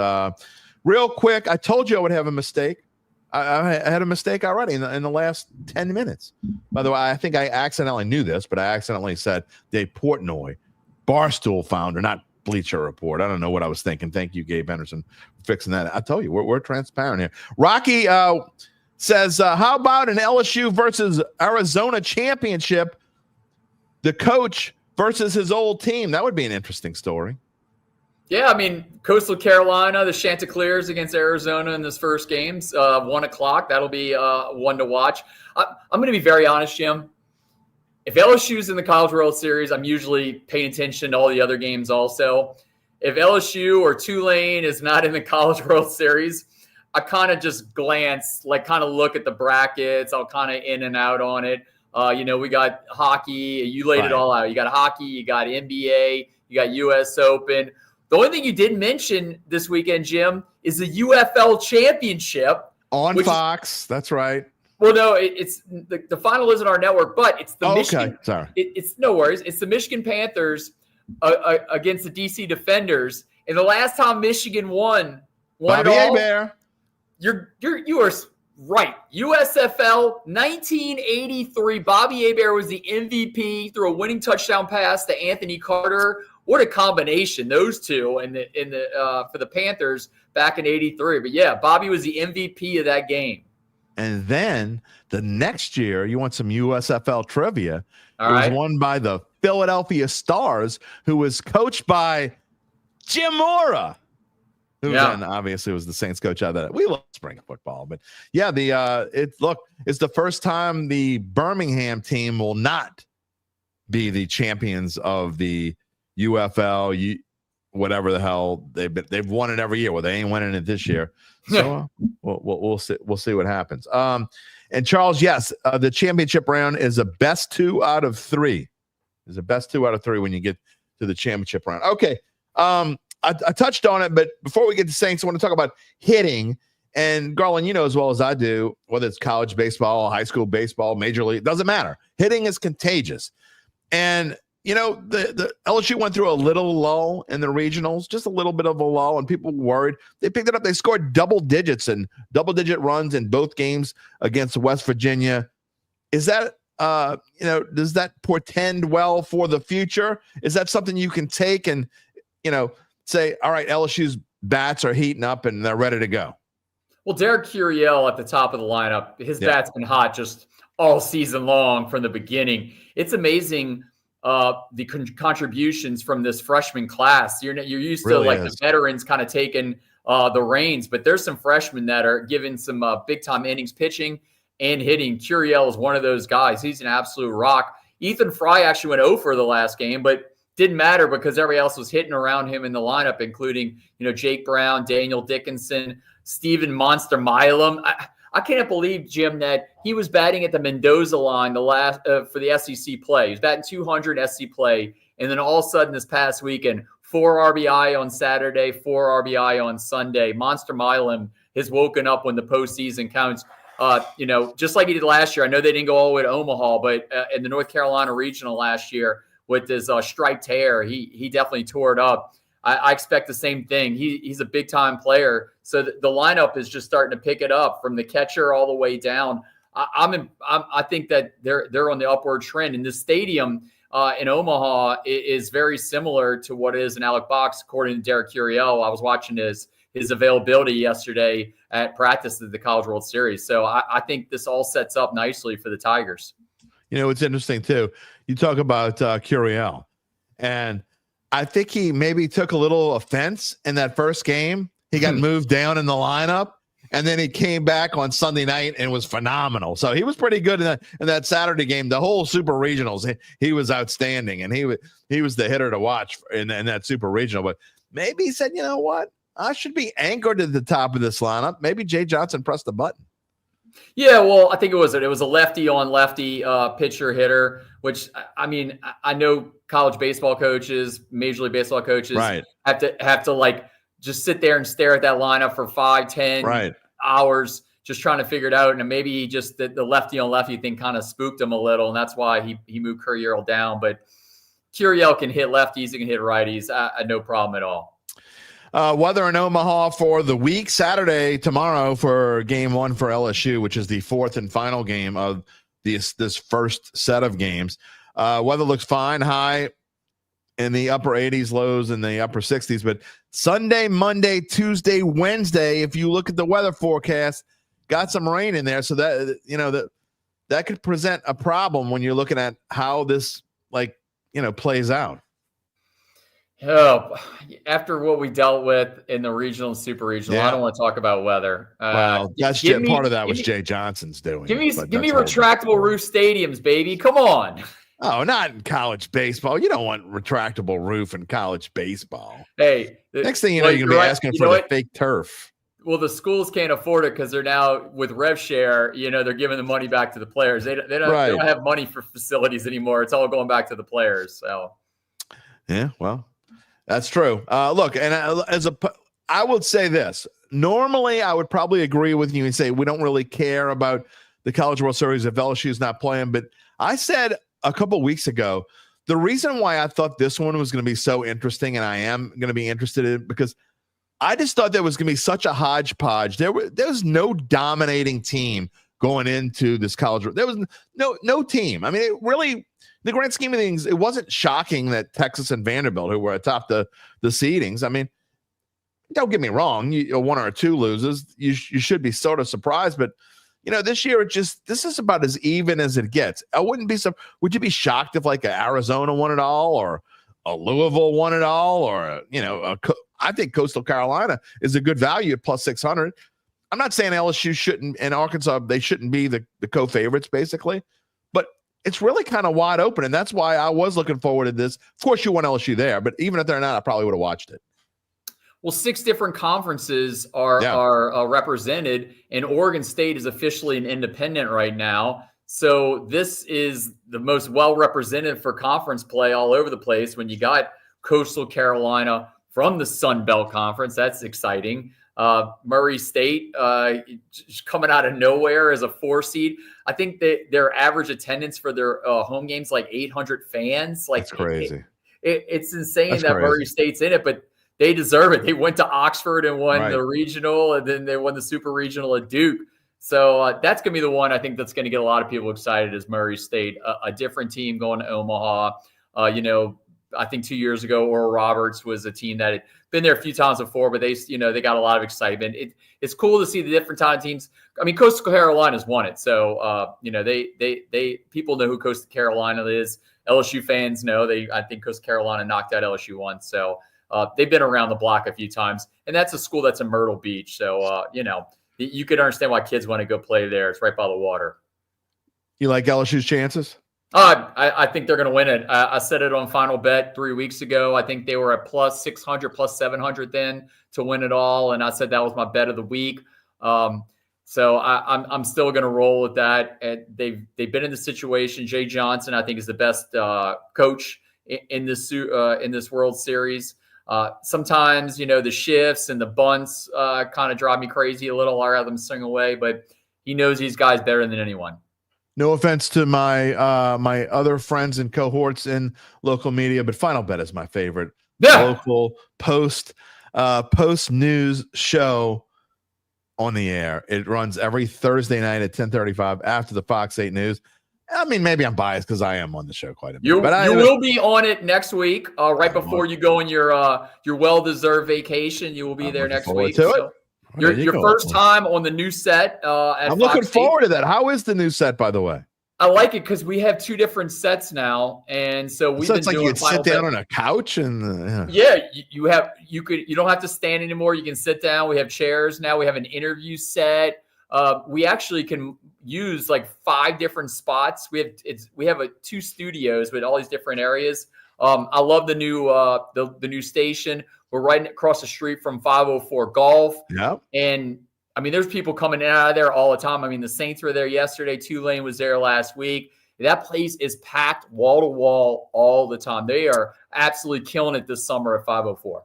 Real quick, I told you I would have a mistake. I had a mistake already in the last 10 minutes. By the way, I think I accidentally knew this, but I accidentally said Dave Portnoy, Barstool founder, not Bleacher Report. I don't know what I was thinking. Thank you, Gabe Henderson, for fixing that. I tell you, we're transparent here. Rocky says, how about an LSU versus Arizona championship? The coach versus his old team. That would be an interesting story. Yeah, I mean, Coastal Carolina, the Chanticleers against Arizona in this first game's 1 o'clock. That'll be one to watch. I'm going to be very honest, Jim. If LSU's in the College World Series, I'm usually paying attention to all the other games also. If LSU or Tulane is not in the College World Series, I kind of just glance, like kind of look at the brackets. I'll kind of in and out on it. We got hockey. You laid it all out. You got hockey. You got NBA. You got U.S. Open. The only thing you didn't mention this weekend, Jim, is the UFL Championship on Fox. That's right. Well, no, it's the final isn't our network, but it's the Michigan. Okay, sorry. It's no worries. It's the Michigan Panthers against the DC Defenders. And the last time Michigan won Bobby it all. Hebert. You are right. USFL 1983. Bobby Hebert was the MVP, threw a winning touchdown pass to Anthony Carter. What a combination, those two, for the Panthers back in '83. But yeah, Bobby was the MVP of that game. And then the next year, you want some USFL trivia. All it right. was won by the Philadelphia Stars, who was coached by Jim Mora, who then obviously was the Saints coach out of that. We love spring football, but yeah, it's the first time the Birmingham team will not be the champions of the UFL, whatever the hell they've won it every year. Well, they ain't winning it this year, so we'll see what happens. And Charles, yes, the championship round is a best 2 out of 3. Is a best 2 out of 3 when you get to the championship round. Okay, I touched on it, but before we get to Saints, I want to talk about hitting. And Garland, you know as well as I do, whether it's college baseball, high school baseball, major league, doesn't matter. Hitting is contagious, and the LSU went through a little lull in the regionals, just a little bit of a lull, and people were worried. They picked it up. They scored double-digit runs in both games against West Virginia. Is that, does that portend well for the future? Is that something you can take and, say, all right, LSU's bats are heating up and they're ready to go? Well, Derek Curiel at the top of the lineup, his bat's been hot just all season long from the beginning. It's amazing. The contributions from this freshman class. You're used to the veterans kind of taking the reins, but there's some freshmen that are giving some big time innings pitching and hitting. Curiel is one of those guys. He's an absolute rock. Ethan Fry actually went 0 for the last game, but didn't matter because everybody else was hitting around him in the lineup, including Jake Brown, Daniel Dickinson, Stephen Monster Milam. I can't believe, Jim, that he was batting at the Mendoza line the last for the SEC play. He was batting 200 SEC play, and then all of a sudden this past weekend, 4 RBI on Saturday, 4 RBI on Sunday. Monster Milam has woken up when the postseason counts. Just like he did last year. I know they didn't go all the way to Omaha, but in the North Carolina Regional last year with his striped hair, he definitely tore it up. I expect the same thing. He's a big-time player. So the lineup is just starting to pick it up from the catcher all the way down. I think that they're on the upward trend. And the stadium in Omaha is very similar to what it is in Alec Box, according to Derek Curiel. I was watching his availability yesterday at practice of the College World Series. So I think this all sets up nicely for the Tigers. It's interesting, too. You talk about Curiel, and I think he maybe took a little offense in that first game. He got moved down in the lineup, and then he came back on Sunday night and was phenomenal. So he was pretty good in that Saturday game. The whole Super Regionals, he was outstanding, and he was the hitter to watch in that Super Regional. But maybe he said, you know what? I should be anchored at the top of this lineup. Maybe Jay Johnson pressed the button. Yeah, well, I think it was a lefty on lefty pitcher hitter, which I know college baseball coaches, Major League Baseball coaches have to like just sit there and stare at that lineup for 5-10 hours just trying to figure it out. And maybe just the lefty on lefty thing kind of spooked him a little, and that's why he moved Curiel down. But Curiel can hit lefties, he can hit righties, no problem at all. Weather in Omaha for the week, Saturday, tomorrow for game 1 for LSU, which is the 4th and final game of this first set of games. Weather looks fine, high in the upper 80s, lows in the upper 60s. But Sunday, Monday, Tuesday, Wednesday, if you look at the weather forecast, got some rain in there. So that could present a problem when you're looking at how this plays out. Oh, after what we dealt with in the regional and super regional, I don't want to talk about weather. Well, that's part of that was Jay Johnson's doing. Give me retractable roof stadiums, baby. Come on. Oh, not in college baseball. You don't want retractable roof in college baseball. Hey, next thing you know, you're going to be asking for the fake turf. Well, the schools can't afford it because they're now with rev share. They're giving the money back to the players. They don't have money for facilities anymore. It's all going back to the players. So, yeah, well, that's true. Look, and I would say this. Normally, I would probably agree with you and say we don't really care about the College World Series if LSU is not playing. But I said a couple weeks ago the reason why I thought this one was going to be so interesting, and I am going to be interested in it, because I just thought there was going to be such a hodgepodge. There was no dominating team going into this college. There was no team. I mean, it really, in the grand scheme of things, it wasn't shocking that Texas and Vanderbilt, who were atop the seedings, I mean, don't get me wrong, one or two loses, you should be sort of surprised, but this year this is about as even as it gets. Would you be shocked if like Arizona won it all, or a Louisville won it all, or I think Coastal Carolina is a good value at plus 600. I'm not saying LSU shouldn't, and Arkansas, they shouldn't be the co-favorites basically, but it's really kind of wide open, and that's why I was looking forward to this. Of course, you want LSU there, but even if they're not, I probably would have watched it. Well, 6 different conferences are represented, and Oregon State is officially an independent right now. So this is the most well-represented for conference play all over the place when you got Coastal Carolina from the Sun Belt Conference. That's exciting. Murray State coming out of nowhere as a 4 seed. I think that their average attendance for their home games like 800 fans. Like, that's crazy. It's insane that Murray State's in it, but they deserve it. They went to Oxford and won the regional, and then they won the super regional at Duke. So that's going to be the one I think that's going to get a lot of people excited, is Murray State, a different team going to Omaha. I think 2 years ago, Oral Roberts was a team that had been there a few times before, but they got a lot of excitement. It's cool to see the different time teams. I mean, Coastal Carolina's won it, so they people know who Coastal Carolina is. LSU fans know. I think Coastal Carolina knocked out LSU once, so they've been around the block a few times, and that's a school that's in Myrtle Beach, so you could understand why kids want to go play there. It's right by the water. You like LSU's chances? I think they're going to win it. I said it on Final Bet 3 weeks ago. I think they were at plus 600, plus 700 then to win it all, and I said that was my bet of the week. So I'm still going to roll with that. And they've been in the situation. Jay Johnson, I think, is the best coach in this World Series. Sometimes, the shifts and the bunts kind of drive me crazy a little. I'd rather them swing away, but he knows these guys better than anyone. No offense to my other friends and cohorts in local media, but Final Bet is my favorite local post news show on the air. It runs every Thursday night at 10:35 after the Fox 8 News. I mean, maybe I'm biased because I am on the show quite a bit. You will be on it next week, right before you go on your well-deserved vacation. You will be there next week. Your first time on the new set. I'm looking forward to that. How is the new set, by the way? I like it because we have 2 different sets now, and so it's like you can sit down on a couch and you don't have to stand anymore. You can sit down. We have chairs now. We have an interview set. We actually can use like 5 different spots. We have 2 studios with all these different areas. I love the new station. We're right across the street from 504 Golf. Yeah. And I mean, there's people coming in and out of there all the time. I mean, the Saints were there yesterday. Tulane was there last week. That place is packed wall to wall all the time. They are absolutely killing it this summer at 504.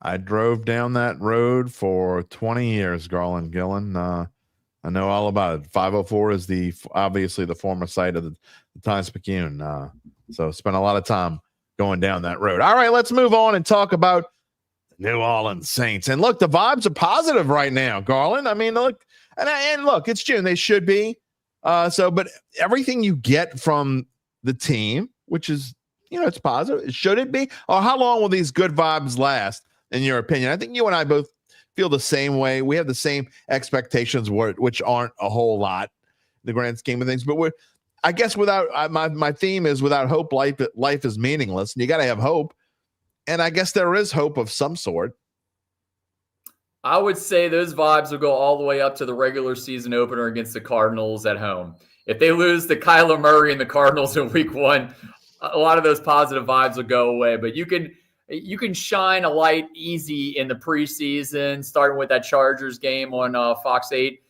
I drove down that road for 20 years, Garland Gillen. I know all about it. 504 is obviously the former site of the Times-Picayune. So spent a lot of time going down that road. All right, let's move on and talk about New Orleans Saints. And look, the vibes are positive right now, Garland. I mean, look, and look, it's June. They should be. But everything you get from the team, which is, it's positive. Should it be? Or how long will these good vibes last, in your opinion? I think you and I both feel the same way. We have the same expectations, which aren't a whole lot in the grand scheme of things. But I guess without my theme is without hope, life is meaningless, and you got to have hope. And I guess there is hope of some sort. I would say those vibes will go all the way up to the regular season opener against the Cardinals at home. If they lose to Kyler Murray and the Cardinals in week 1, a lot of those positive vibes will go away. But you can, you can shine a light easy in the preseason, starting with that Chargers game on Fox 8.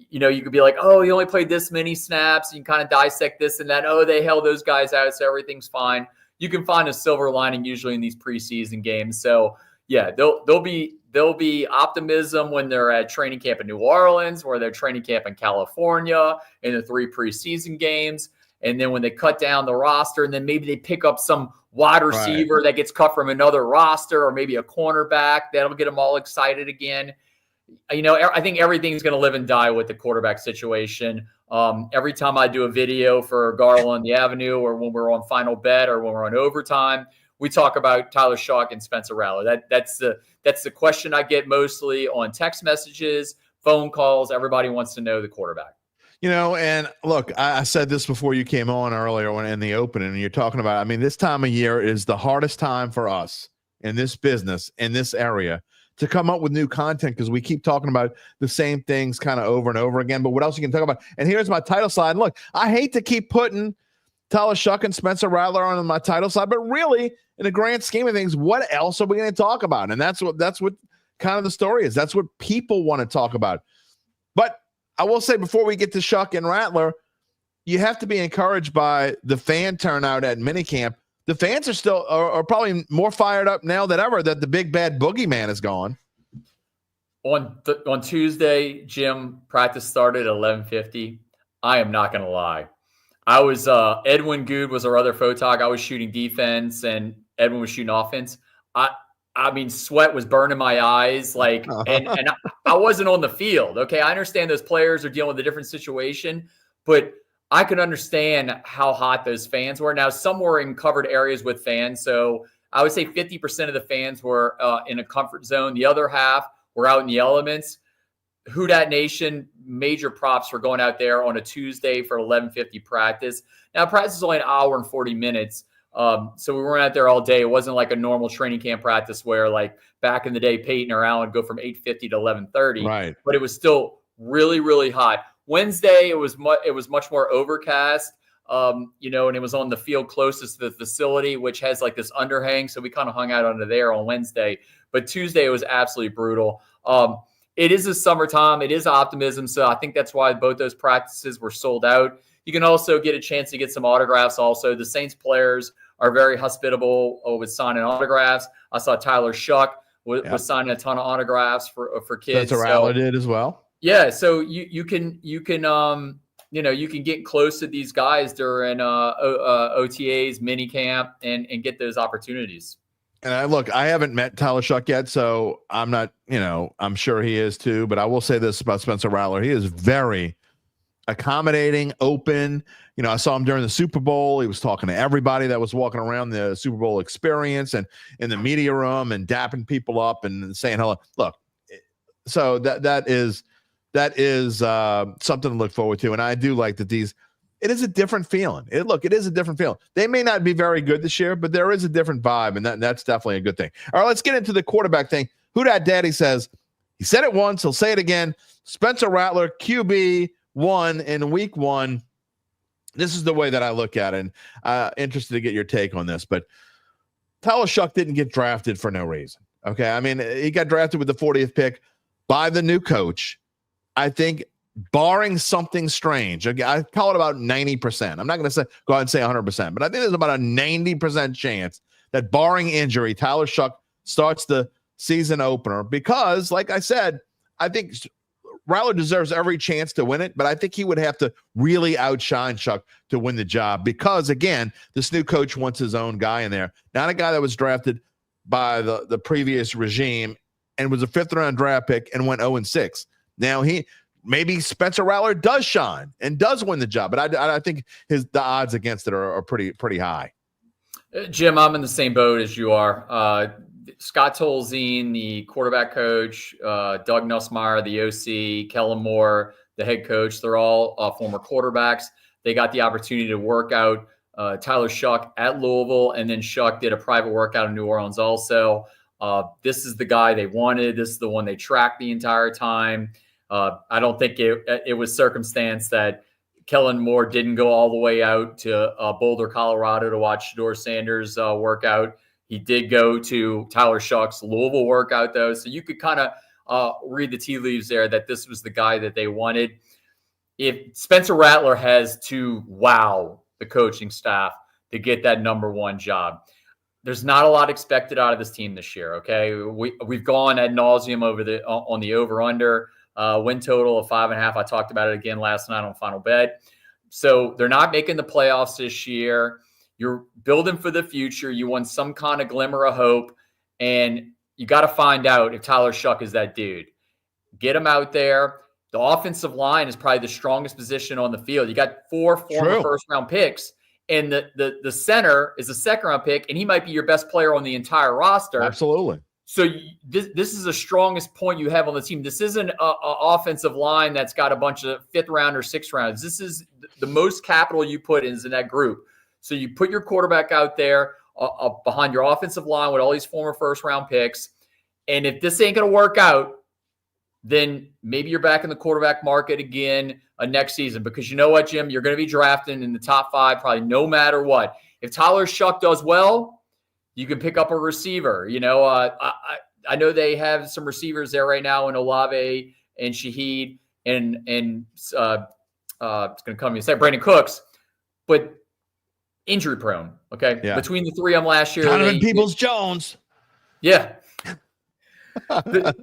You know, you could be like, oh, he only played this many snaps. You can kind of dissect this and that. Oh, they held those guys out, so everything's fine. You can find a silver lining usually in these preseason games. So, yeah, there'll be optimism when they're at training camp in New Orleans, or they're training camp in California in the 3 preseason games. And then when they cut down the roster, and then maybe they pick up some wide receiver that gets cut from another roster, or maybe a cornerback, that'll get them all excited again. You know, I think everything's going to live and die with the quarterback situation. Every time I do a video for Garland the Avenue, or when we're on Final Bet, or when we're on Overtime, we talk about Tyler Shough and Spencer Rattler. That's the question I get mostly on text messages, phone calls. Everybody wants to know the quarterback. You know, and look, I said this before you came on earlier when in the opening, and you're talking about, I mean, this time of year is the hardest time for us in this business, in this area, to come up with new content, because we keep talking about the same things kind of over and over again. But what else you can talk about? And here's my title slide. Look, I hate to keep putting Tyler Shough and Spencer Rattler on my title slide, but really, in the grand scheme of things, what else are we going to talk about? And that's what kind of the story is. That's what people want to talk about. But I will say, before we get to Shough and Rattler, you have to be encouraged by the fan turnout at minicamp. The fans are still are probably more fired up now than ever that the big bad boogeyman is gone. On Tuesday, Jim, practice started at 11:50. I am not going to lie. I was Edwin Good was our other photog. I was shooting defense, and Edwin was shooting offense. I mean, sweat was burning my eyes, like, and I wasn't on the field. Okay, I understand those players are dealing with a different situation, but I could understand how hot those fans were. Now, some were in covered areas with fans, so I would say 50% of the fans were in a comfort zone. The other half were out in the elements. Who Dat Nation, major props for going out there on a Tuesday for 11:50 practice. Now, practice is only an hour and 40 minutes, so we weren't out there all day. It wasn't like a normal training camp practice where, like, back in the day, Peyton or Allen would go from 8:50 to 11:30. Right. But it was still really, really hot. Wednesday, it was much more overcast, you know, and it was on the field closest to the facility, which has like this underhang. So we kind of hung out under there on Wednesday. But Tuesday, it was absolutely brutal. It is the summertime. It is optimism. So I think that's why both those practices were sold out. You can also get a chance to get some autographs also. The Saints players are very hospitable with signing autographs. I saw Tyler Shough was signing a ton of autographs for kids. Spencer Rattler did as well. Yeah, so you can get close to these guys during OTAs, minicamp, and get those opportunities. And I haven't met Tyler Shough yet, so I'm not, I'm sure he is too. But I will say this about Spencer Rattler: he is very accommodating, open. I saw him during the Super Bowl. He was talking to everybody that was walking around the Super Bowl experience and in the media room and dapping people up and saying hello. Look, so that is something to look forward to. And I do like that it is a different feeling. It is a different feeling. They may not be very good this year, but there is a different vibe, and that's definitely a good thing. All right, let's get into the quarterback thing. Who Dat Daddy says, he said it once, he'll say it again. Spencer Rattler, QB1 in week 1. This is the way that I look at it, and interested to get your take on this. But Tyler Shough didn't get drafted for no reason. Okay, I mean, he got drafted with the 40th pick by the new coach. I think, barring something strange, I call it about 90%. I'm not going to go ahead and say 100%, but I think there's about a 90% chance that, barring injury, Tyler Shough starts the season opener because, like I said, I think Rattler deserves every chance to win it, but I think he would have to really outshine Shough to win the job because, again, this new coach wants his own guy in there, not a guy that was drafted by the previous regime and was a 5th-round draft pick and went 0-6. Now maybe Spencer Rattler does shine and does win the job, but I think the odds against it are pretty high. Jim, I'm in the same boat as you are. Scott Tolzien, the quarterback coach, Doug Nussmeier, the OC, Kellen Moore, the head coach, they're all former quarterbacks. They got the opportunity to work out Tyler Shough at Louisville, and then Shough did a private workout in New Orleans also. This is the guy they wanted. This is the one they tracked the entire time. I don't think it was circumstance that Kellen Moore didn't go all the way out to Boulder, Colorado to watch Shedeur Sanders work out. He did go to Tyler Shough's Louisville workout, though. So you could kind of read the tea leaves there that this was the guy that they wanted. If Spencer Rattler has to wow the coaching staff to get that number one job, there's not a lot expected out of this team this year. Okay, we've gone ad nauseum over on the over/under win total of 5.5. I talked about it again last night on Final Bet. So they're not making the playoffs this year. You're building for the future. You want some kind of glimmer of hope, and you got to find out if Tyler Shough is that dude. Get him out there. The offensive line is probably the strongest position on the field. You got 4 former first-round picks, and the center is a second-round pick, and he might be your best player on the entire roster. Absolutely. So this is the strongest point you have on the team. This isn't an offensive line that's got a bunch of 5th round or 6th rounds. This is the most capital you put in that group. So you put your quarterback out there behind your offensive line with all these former first-round picks, and if this ain't going to work out, then maybe you're back in the quarterback market again next season. Because you know what, Jim? You're going to be drafting in the top 5 probably no matter what. If Tyler Shough does well, you can pick up a receiver. You know, I know they have some receivers there right now in Olave and Shaheed and it's going to come in a second, Brandon Cooks, but injury prone. Okay, between the 3 of them last year, Donovan Peoples-Jones. Yeah. The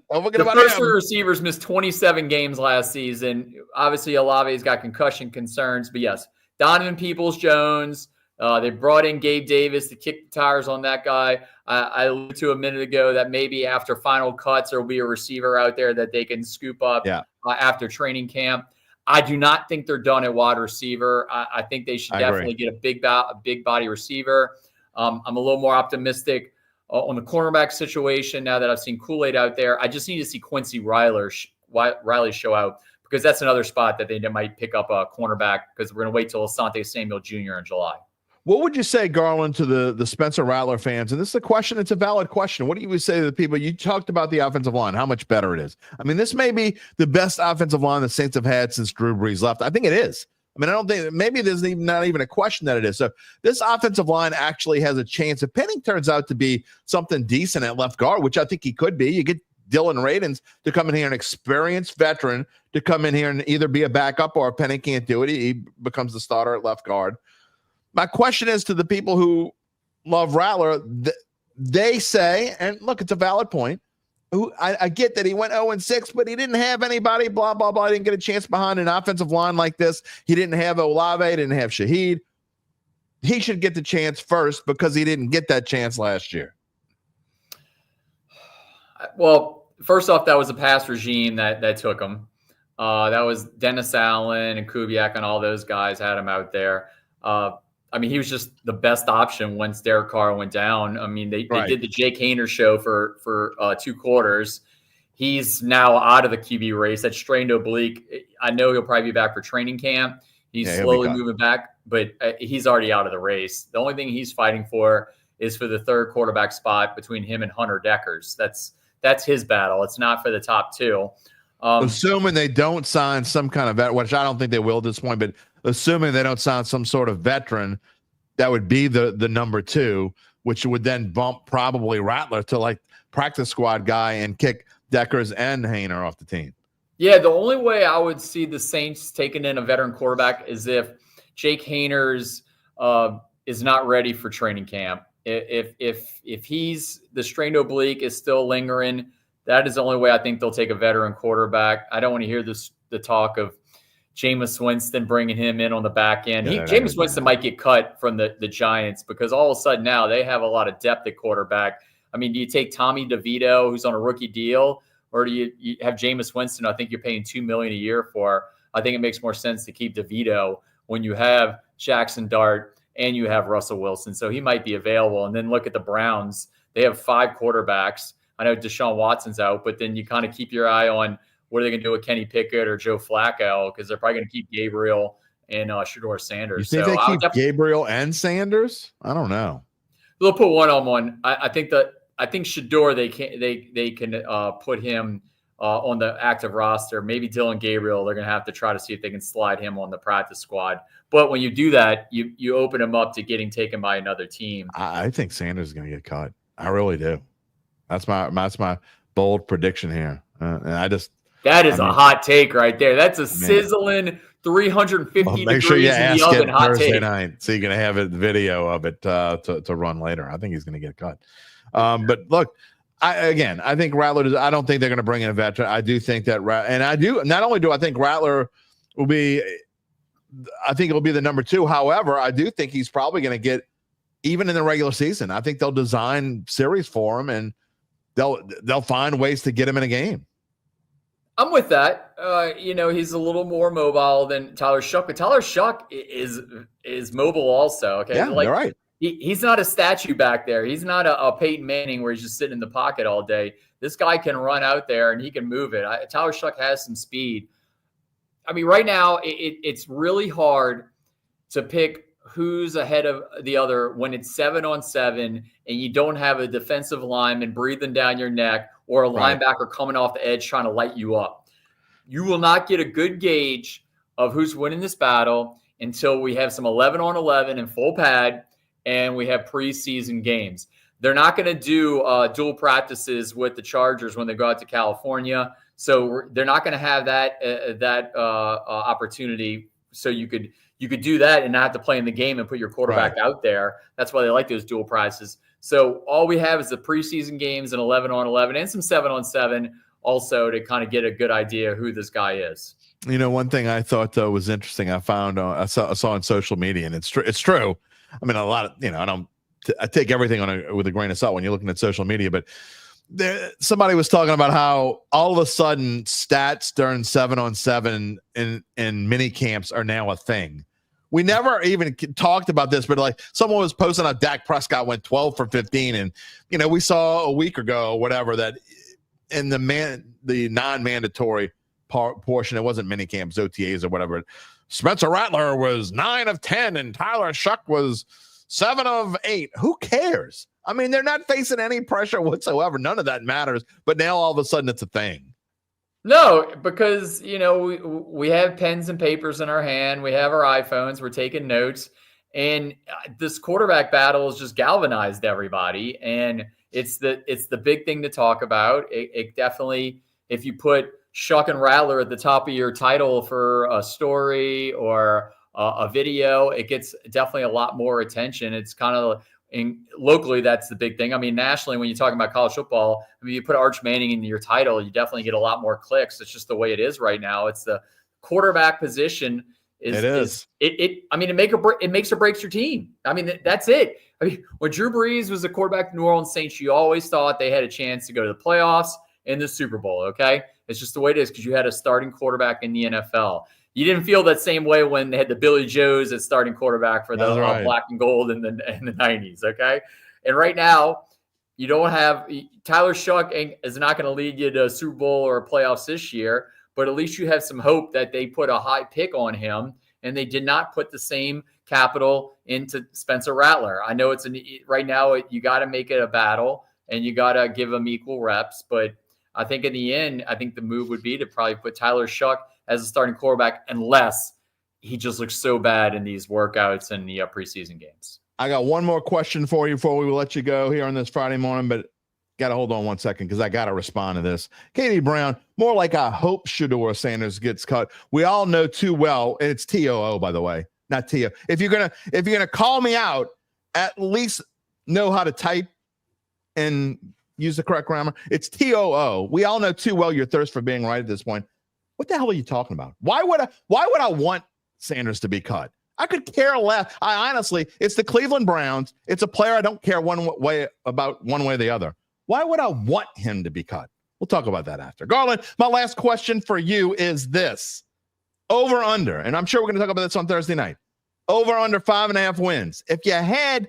first 3 receivers missed 27 games last season. Obviously, Olave's got concussion concerns, but yes, Donovan Peoples-Jones. They brought in Gabe Davis to kick the tires on that guy. I alluded to a minute ago that maybe after final cuts, there will be a receiver out there that they can scoop up after training camp. I do not think they're done at wide receiver. I think they should definitely get a big body receiver. I'm a little more optimistic on the cornerback situation now that I've seen Kool-Aid out there. I just need to see Quincy Riley show out, because that's another spot that they might pick up a cornerback, because we're going to wait till Asante Samuel Jr. in July. What would you say, Garland, to the Spencer Rattler fans? And this is a question. It's a valid question. What do you say to the people? You talked about the offensive line, how much better it is. I mean, this may be the best offensive line the Saints have had since Drew Brees left. I think it is. I mean, I don't think maybe there's not even a question that it is. So this offensive line actually has a chance. If Penning turns out to be something decent at left guard, which I think he could be, you get Dylan Radins to come in here, an experienced veteran to come in here and either be a backup, or if Penning can't do it, he becomes the starter at left guard. My question is to the people who love Rattler, they say, and look, it's a valid point, I get that he went 0-6, but he didn't have anybody, blah, blah, blah. He didn't get a chance behind an offensive line like this. He didn't have Olave, didn't have Shaheed. He should get the chance first because he didn't get that chance last year. Well, first off, that was a pass regime that took him. That was Dennis Allen and Kubiak and all those guys had him out there. I mean, he was just the best option once Derek Carr went down. I mean, they did the Jake Hayner show for 2 quarters. He's now out of the QB race. That strained oblique. I know he'll probably be back for training camp. He's slowly moving back, but he's already out of the race. The only thing he's fighting for is for the 3rd quarterback spot between him and Hunter Deckers. That's his battle. It's not for the top 2. Assuming they don't sign some kind of vet, which I don't think they will at this point, but assuming they don't sign some sort of veteran, that would be the number 2, which would then bump probably Rattler to like practice squad guy and kick Deckers and Hayner off the team. Yeah, the only way I would see the Saints taking in a veteran quarterback is if Jake Hayner's is not ready for training camp. If he's the strained oblique is still lingering, that is the only way I think they'll take a veteran quarterback. I don't want to hear the talk of Jameis Winston bringing him in on the back end. Jameis Winston might get cut from the Giants, because all of a sudden now they have a lot of depth at quarterback. I mean, do you take Tommy DeVito, who's on a rookie deal, or do you have Jameis Winston? I think you're paying $2 million a year for. I think it makes more sense to keep DeVito when you have Jackson Dart and you have Russell Wilson. So he might be available. And then look at the Browns. They have 5 quarterbacks. I know Deshaun Watson's out, but then you kind of keep your eye on what are they going to do with Kenny Pickett or Joe Flacco, because they're probably going to keep Gabriel and Shedeur Sanders. You think they keep Gabriel and Sanders? I don't know. They'll put one on one. I think Shedeur they can put him on the active roster. Maybe Dylan Gabriel, they're going to have to try to see if they can slide him on the practice squad. But when you do that, you open him up to getting taken by another team. I think Sanders is going to get cut. I really do. That's my bold prediction here. And that is a hot take right there. That's a sizzling 350 make sure degrees you in the ask oven it hot Thursday take. night, so you're gonna have a video of it to run later. I think he's gonna get cut. But look, I think Rattler. I don't think they're gonna bring in a veteran. I do think that, and I do. Not only do I think Rattler will be, I think it'll be the number 2. However, I do think he's probably going to get, even in the regular season, I think they'll design series for him, and they'll find ways to get him in a game. I'm with that. He's a little more mobile than Tyler Shough, but Tyler Shough is mobile also. Okay, yeah, you're right. He's not a statue back there. He's not a Peyton Manning where he's just sitting in the pocket all day. This guy can run out there and he can move it. Tyler Shough has some speed. I mean, right now it's really hard to pick who's ahead of the other when it's 7-on-7 and you don't have a defensive lineman breathing down your neck or a linebacker coming off the edge trying to light you up. You will not get a good gauge of who's winning this battle until we have some 11-on-11 in full pad and we have preseason games. They're not going to do dual practices with the Chargers when they go out to California. So they're not going to have that opportunity. So you could do that and not have to play in the game and put your quarterback out there. That's why they like those dual practices. So all we have is the preseason games and 11-on-11 and some 7-on-7 also to kind of get a good idea who this guy is. One thing I thought though was interesting. I found I saw on social media, and it's true. I mean, a lot of I take everything with a grain of salt when you're looking at social media, but somebody was talking about how all of a sudden stats during 7-on-7 in mini camps are now a thing. We never even talked about this, but like someone was posting how Dak Prescott went 12 for 15. And, we saw a week ago, whatever, that in the non-mandatory portion, it wasn't mini camps, OTAs or whatever. Spencer Rattler was 9 of 10 and Tyler Shough was 7 of 8. Who cares? I mean, they're not facing any pressure whatsoever. None of that matters. But now all of a sudden it's a thing. No, because, we have pens and papers in our hand. We have our iPhones. We're taking notes. And this quarterback battle has just galvanized everybody. And it's the big thing to talk about. It definitely, if you put Shough and Rattler at the top of your title for a story or a video, it gets definitely a lot more attention. It's kind of, and locally, that's the big thing. I mean, nationally, when you're talking about college football, I mean, you put Arch Manning in your title, you definitely get a lot more clicks. It's just the way it is right now. It's the quarterback position. It makes or breaks your team. I mean, that's it. I mean, when Drew Brees was the quarterback of New Orleans Saints, you always thought they had a chance to go to the playoffs and the Super Bowl. Okay, it's just the way it is because you had a starting quarterback in the NFL. You didn't feel that same way when they had the Billy Joes as starting quarterback for the black and gold in the 90s, okay? And right now, you don't have – Tyler Shough is not going to lead you to a Super Bowl or playoffs this year, but at least you have some hope that they put a high pick on him, and they did not put the same capital into Spencer Rattler. I know right now you got to make it a battle, and you got to give them equal reps, but I think in the end, I think the move would be to probably put Tyler Shough as a starting quarterback, unless he just looks so bad in these workouts and the preseason games. I got one more question for you before we will let you go here on this Friday morning, but got to hold on 1 second because I got to respond to this. Katie Brown, more like I hope Shedeur Sanders gets cut. We all know too well, and it's TOO, by the way, not T-O. If you're gonna call me out, at least know how to type and use the correct grammar. It's TOO. We all know too well your thirst for being right at this point. What the hell are you talking about? Why would I want Sanders to be cut? I could care less. I honestly, it's the Cleveland Browns. It's a player I don't care one way or the other. Why would I want him to be cut? We'll talk about that after. Garland, my last question for you is this. Over under, and I'm sure we're going to talk about this on Thursday night. Over under 5.5 wins. If you had,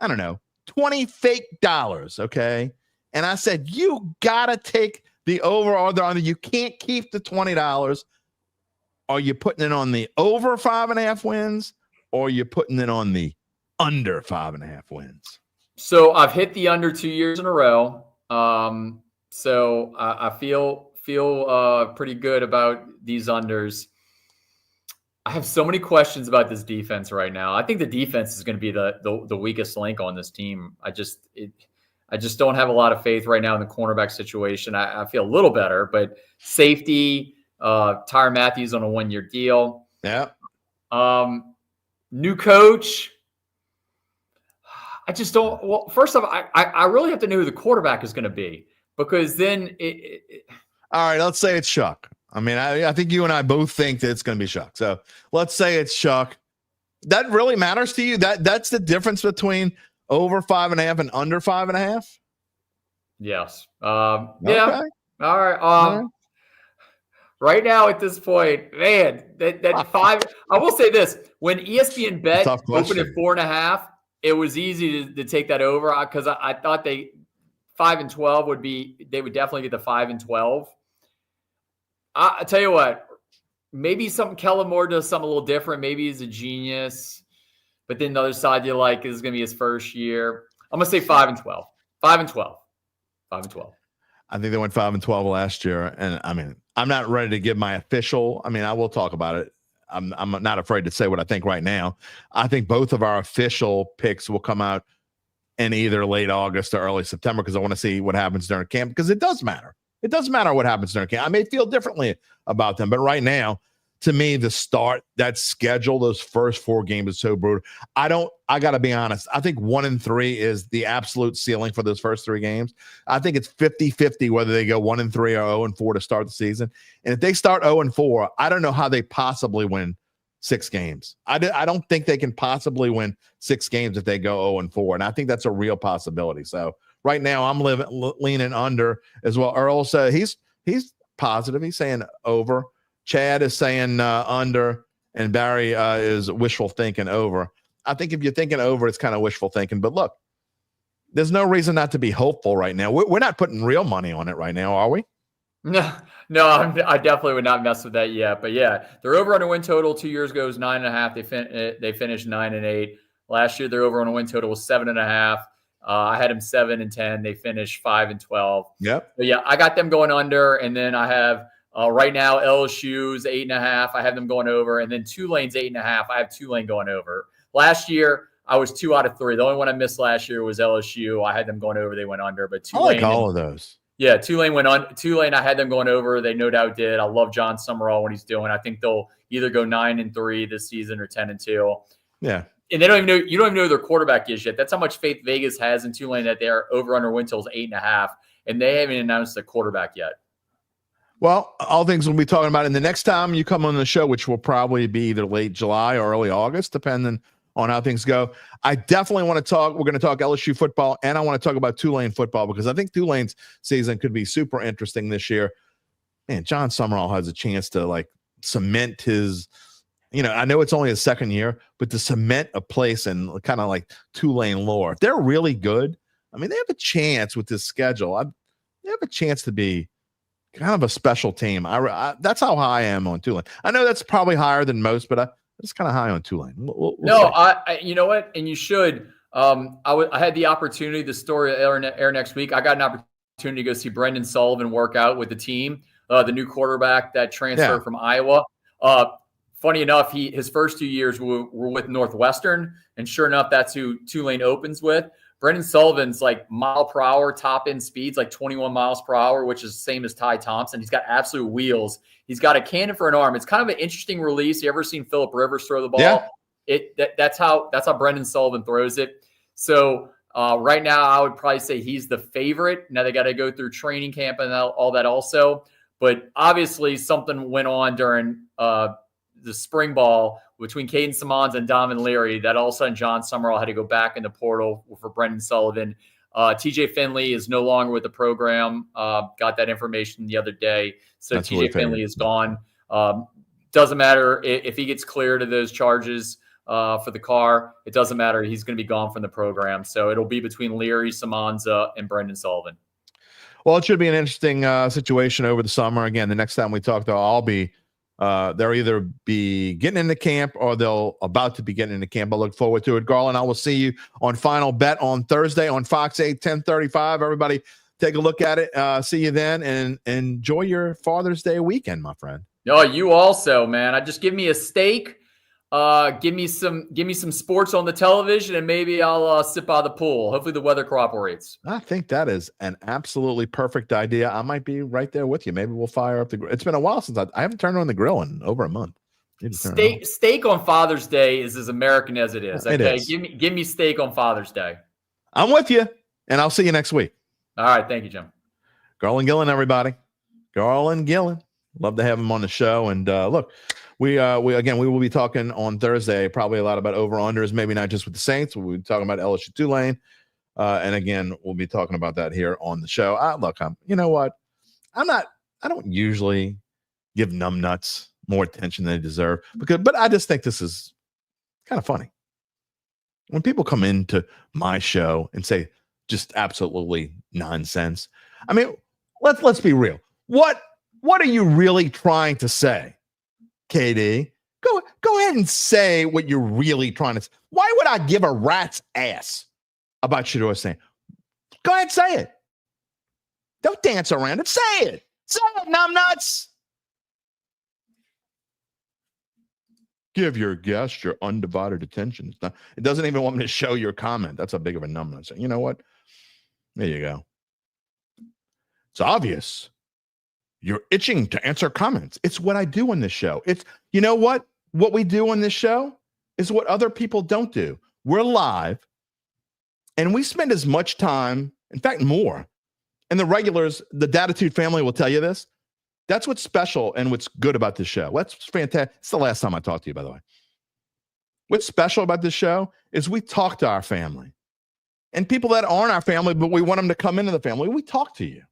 I don't know, 20 fake dollars, okay? And I said, you got to take the over or the under. You can't keep the $20. Are you putting it on the over 5.5 wins, or are you putting it on the under 5.5 wins? So I've hit the under 2 years in a row. So I feel pretty good about these unders. I have so many questions about this defense right now. I think the defense is going to be the weakest link on this team. I just don't have a lot of faith right now in the cornerback situation. I feel a little better, but safety, Tyrann Mathieu on a 1-year deal. Yeah. New coach. I just don't. Well, first off, I really have to know who the quarterback is going to be, because then all right, let's say it's Shough. I mean, I think you and I both think that it's going to be Shough. So let's say it's Shough. That really matters to you? That's the difference between over 5.5 and under 5.5? Yes. Okay. Yeah. All right. Right now at this point, man, that 5. I will say this: when ESPN bet opened at 4.5, it was easy to take that over, because I thought 5 and 12 would be. They would definitely get the 5 and 12. I tell you what, maybe Kellen Moore does something a little different. Maybe he's a genius, but then the other side you're like, this is going to be his first year. I'm going to say 5 and 12. 5 and 12. 5 and 12. I think they went 5 and 12 last year, and I mean, I'm not ready to give my official. I mean, I will talk about it. I'm not afraid to say what I think right now. I think both of our official picks will come out in either late August or early September, because I want to see what happens during camp, because it does matter. It doesn't matter what happens during camp. I may feel differently about them, but right now, to me, that schedule, those first 4 games is so brutal. I got to be honest. I think 1 and 3 is the absolute ceiling for those first 3 games. I think it's 50-50 whether they go 1 and 3 or 0 and 4 to start the season. And if they start 0 and 4, I don't know how they possibly win 6 games. I don't think they can possibly win 6 games if they go 0 and 4. And I think that's a real possibility. So right now I'm leaning under as well. Earl said he's positive. He's saying over. Chad is saying under, and Barry is wishful thinking over. I think if you're thinking over, it's kind of wishful thinking. But look, there's no reason not to be hopeful right now. We're not putting real money on it right now, are we? No, I definitely would not mess with that yet. But yeah, their over on a win total 2 years ago was 9.5. They finished 9 and 8. Last year, their over on a win total was 7.5. I had them 7 and 10. They finished 5 and 12. Yep. But yeah, I got them going under, and then I have. Right now, LSU's 8.5. I have them going over, and then Tulane's 8.5. I have Tulane going over. Last year, I was 2 out of 3. The only one I missed last year was LSU. I had them going over. They went under, but Tulane. I like all of those. Yeah, Tulane went on. Tulane, I had them going over. They no doubt did. I love John Summerall, what he's doing. I think they'll either go 9 and 3 this season or 10 and 2. Yeah. And they don't even know. You don't even know who their quarterback is yet. That's how much faith Vegas has in Tulane, that they're over under win totals 8.5, and they haven't announced a quarterback yet. Well, all things we'll be talking about. And the next time you come on the show, which will probably be either late July or early August, depending on how things go, I definitely want to talk. We're going to talk LSU football, and I want to talk about Tulane football, because I think Tulane's season could be super interesting this year. Man, John Summerall has a chance to cement his, I know it's only his second year, but to cement a place in kind of like Tulane lore. If they're really good, I mean, they have a chance with this schedule. They have a chance to be kind of a special team. That's how high I am on Tulane. I know that's probably higher than most, but it's kind of high on Tulane. We'll you know what? And you should. I had the opportunity. The story air next week. I got an opportunity to go see Brendan Sullivan work out with the team, the new quarterback that transferred from Iowa. Funny enough, his first 2 years were with Northwestern, and sure enough, that's who Tulane opens with. Brendan Sullivan's mile per hour top end speeds, 21 miles per hour, which is the same as Ty Thompson. He's got absolute wheels. He's got a cannon for an arm. It's kind of an interesting release. You ever seen Phillip Rivers throw the ball? Yeah. That's how Brendan Sullivan throws it. So right now, I would probably say he's the favorite. Now they got to go through training camp and all that also. But obviously, something went on during the spring ball between Caden Simmons and Donovan Leary that all of a sudden John Summerall had to go back in the portal for Brendan Sullivan. TJ Finley is no longer with the program. Got that information the other day. So that's TJ Finley is gone. Doesn't matter if he gets cleared of those charges for the car. It doesn't matter. He's going to be gone from the program. So it'll be between Leary, Simmons, and Brendan Sullivan. Well, it should be an interesting situation over the summer. Again, the next time we talk, they'll either be getting into camp or they'll about to be getting into camp. I look forward to it. Garland, I will see you on Final Bet on Thursday on Fox 8, 10:35. Everybody take a look at it. See you then, and enjoy your Father's Day weekend, my friend. Oh, you also, man. Just give me a steak. Give me some sports on the television, and maybe I'll sit by the pool. Hopefully the weather cooperates. I think that is an absolutely perfect idea. I might be right there with you. Maybe we'll fire up the grill. It's been a while since I haven't turned on the grill in over a month. Steak on Father's Day is as American as it is. Okay, it is. Give me steak on Father's Day. I'm with you, and I'll see you next week. All right, thank you, Jim. Garland Gillen, everybody. Garland Gillen. Love to have him on the show. And look, we will be talking on Thursday probably a lot about over-unders, maybe not just with the Saints. We'll be talking about LSU Tulane. And again, we'll be talking about that here on the show. You know what? I don't usually give numbnuts more attention than they deserve, but I just think this is kind of funny. When people come into my show and say just absolutely nonsense. I mean, let's be real. What are you really trying to say, KD? Go ahead and say what you're really trying to say. Why would I give a rat's ass about Shedeur saying? Go ahead and say it. Don't dance around it. Say it. Say it, numbnuts. Give your guest your undivided attention. It doesn't even want me to show your comment. That's how big of a numbnut. So you know what? There you go. It's obvious. You're itching to answer comments. It's what I do on this show. You know what? What we do on this show is what other people don't do. We're live, and we spend as much time, in fact, more. And the regulars, the Dattitude family will tell you this. That's what's special and what's good about this show. That's fantastic. It's the last time I talked to you, by the way. What's special about this show is we talk to our family. And people that aren't our family, but we want them to come into the family, we talk to you.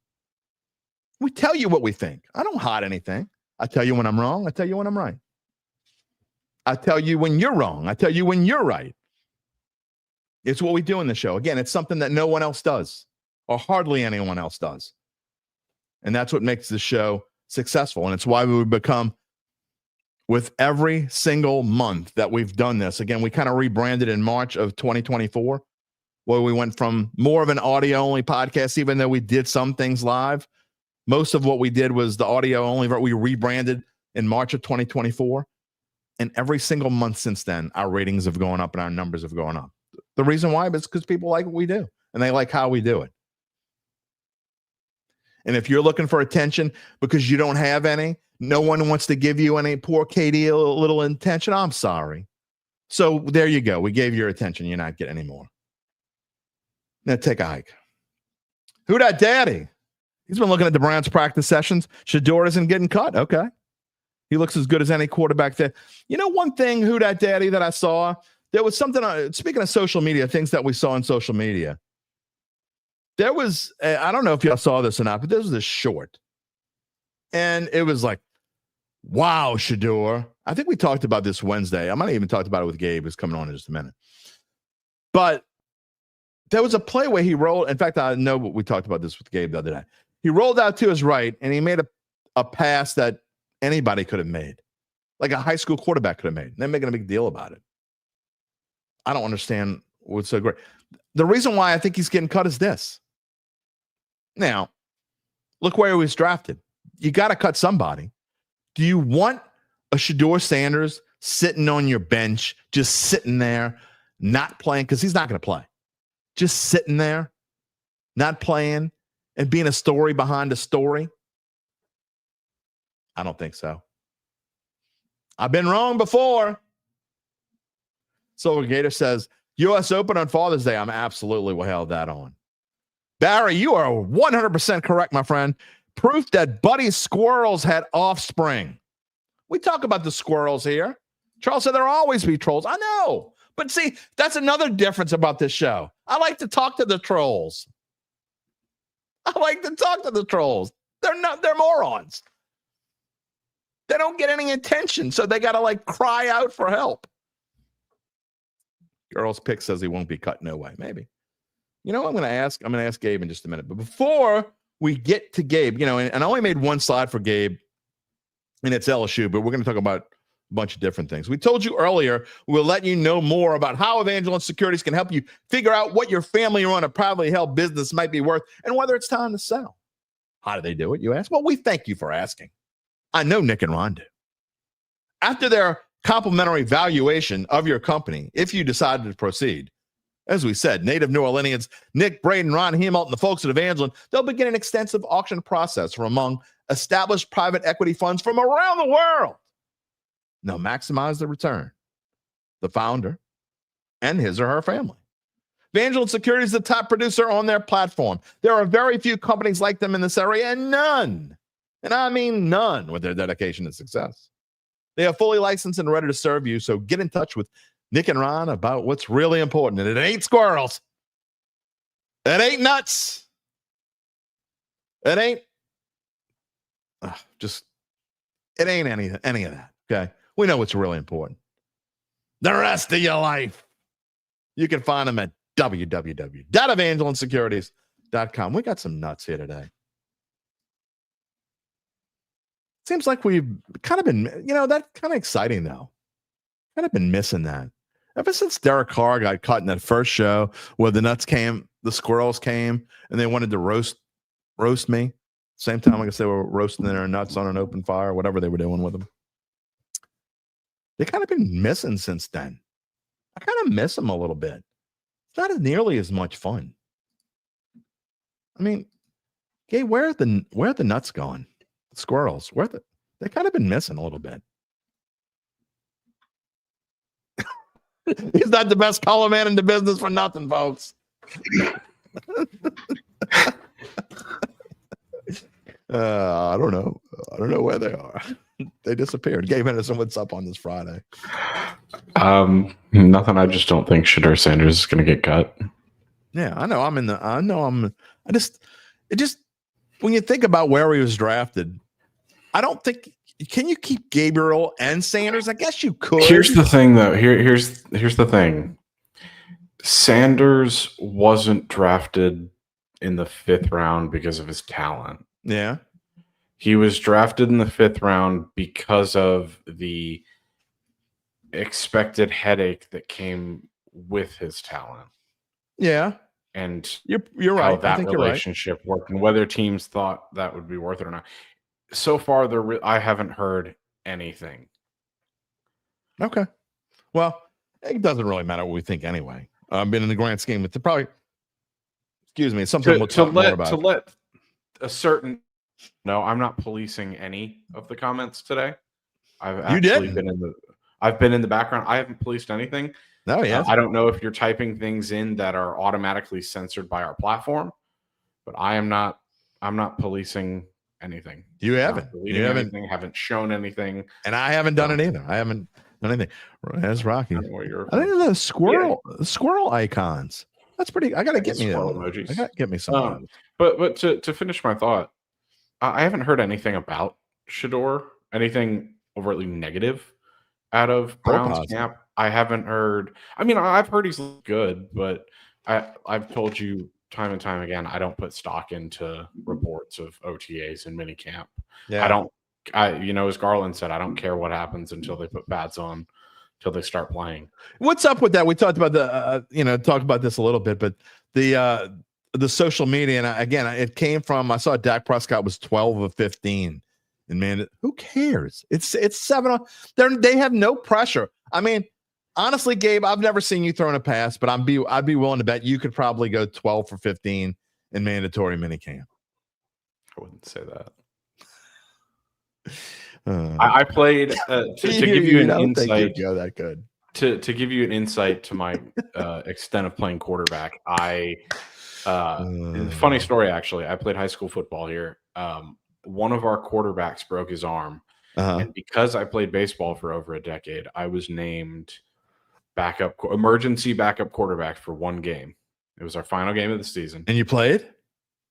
We tell you what we think. I don't hide anything. I tell you when I'm wrong. I tell you when I'm right. I tell you when you're wrong. I tell you when you're right. It's what we do in the show. Again, it's something that no one else does, or hardly anyone else does. And that's what makes the show successful. And it's why we would become, with every single month that we've done this, again, we kind of rebranded in March of 2024, where we went from more of an audio-only podcast, even though we did some things live. Most of what we did was the audio-only. We rebranded in March of 2024. And every single month since then, our ratings have gone up and our numbers have gone up. The reason why is because people like what we do, and they like how we do it. And if you're looking for attention because you don't have any, no one wants to give you any, poor Katie, a little attention, I'm sorry. So there you go. We gave you your attention. You're not getting any more. Now take a hike. Who dat daddy? He's been looking at the Browns practice sessions. Shedeur isn't getting cut. Okay. He looks as good as any quarterback there. You know, one thing, who dat daddy, that I saw, there was something, speaking of social media, things that we saw on social media. There was, I don't know if y'all saw this or not, but there was this short. And it was like, wow, Shedeur. I think we talked about this Wednesday. I might have even talked about it with Gabe, who's coming on in just a minute. But there was a play where he rolled. In fact, I know we talked about this with Gabe the other day. He rolled out to his right, and he made a pass that anybody could have made, like a high school quarterback could have made. They're making a big deal about it. I don't understand what's so great. The reason why I think he's getting cut is this. Now, look where he was drafted. You got to cut somebody. Do you want a Shedeur Sanders sitting on your bench, just sitting there, not playing? Because he's not going to play. Just sitting there, not playing, and being a story behind a story? I don't think so. I've been wrong before. Silver Gator says, U.S. Open on Father's Day. I'm absolutely will have that on. Barry, you are 100% correct, my friend. Proof that Buddy's squirrels had offspring. We talk about the squirrels here. Charles said there'll always be trolls. I know. But see, that's another difference about this show. I like to talk to the trolls. They're morons. They don't get any attention, so they got to like cry out for help. Girls Pick says he won't be cut. No way. Maybe. You know what I'm going to ask? I'm going to ask Gabe in just a minute. But before we get to Gabe, you know, and I only made one slide for Gabe, and it's LSU, but we're going to talk about a bunch of different things. We told you earlier, we'll let you know more about how Evangeline Securities can help you figure out what your family-run, a privately held business might be worth and whether it's time to sell. How do they do it, you ask? Well, we thank you for asking. I know Nick and Ron do. After their complimentary valuation of your company, if you decided to proceed, as we said, native New Orleanians, Nick, Braden, Ron, Hemalt, and the folks at Evangeline, they'll begin an extensive auction process from among established private equity funds from around the world. They'll maximize the return. The founder and his or her family. Evangeline Securities is the top producer on their platform. There are very few companies like them in this area, and none, and I mean none, with their dedication to success. They are fully licensed and ready to serve you, so get in touch with Nick and Ron about what's really important. And it ain't squirrels. It ain't nuts. It ain't it ain't any of that, okay? We know what's really important. The rest of your life. You can find them at www.evangelinesecurities.com. We got some nuts here today. Seems like we've kind of been, that's kind of exciting, though. Kind of been missing that. Ever since Derek Carr got caught in that first show where the squirrels came, and they wanted to roast me. Same time, I guess they were roasting their nuts on an open fire, whatever they were doing with them. They kind of been missing since then. I kind of miss them a little bit. It's not nearly as much fun. I mean, Gabe, where are the nuts going? The squirrels, they kind of been missing a little bit. He's not the best color man in the business for nothing, folks. I don't know. I don't know where they are. They disappeared. Gabe Henderson, what's up on this Friday? Nothing. I just don't think Shedeur Sanders is going to get cut. Yeah, I know. When you think about where he was drafted, I don't think, can you keep Gabriel and Sanders? I guess you could. Here's the thing, though. Here's the thing. Sanders wasn't drafted in the 5th round because of his talent. Yeah. He was drafted in the 5th round because of the expected headache that came with his talent. Yeah. And you're how right. that I think relationship worked and whether teams thought that would be worth it or not. So far, I haven't heard anything. Okay. Well, it doesn't really matter what we think anyway. But in the grand scheme, it's probably, it's something we'll talk more about. To let a certain, no, I'm not policing any of the comments today. I've been in the background. I haven't policed anything. No, yeah. I don't know if you're typing things in that are automatically censored by our platform, but I'm not policing anything. You haven't. Haven't shown anything. And I haven't done it either. I haven't done anything. That's Rocky. I think the squirrel icons. That's pretty. I gotta get me emojis. I gotta get me some. But to finish my thought, I haven't heard anything about Shedeur, anything overtly negative out of Brown's camp. I haven't heard. I mean, I've heard he's good, but I've told you time and time again, I don't put stock into reports of OTAs and minicamp. Yeah. As Garland said, I don't care what happens until they put pads on, until they start playing. What's up with that? We talked about talked about this a little bit, but the social media, and again, it came from, I saw Dak Prescott was 12 of 15, and man, who cares? It's 7. They have no pressure. I mean, honestly, Gabe, I've never seen you throwing a pass, but I'd be willing to bet you could probably go 12 for 15 in mandatory minicamp. I wouldn't say that. I played to give you an insight. Go that good. To give you an insight to my extent of playing quarterback, funny story actually. I played high school football here. One of our quarterbacks broke his arm, and because I played baseball for over a decade, I was named emergency backup quarterback for one game. It was our final game of the season. And you played?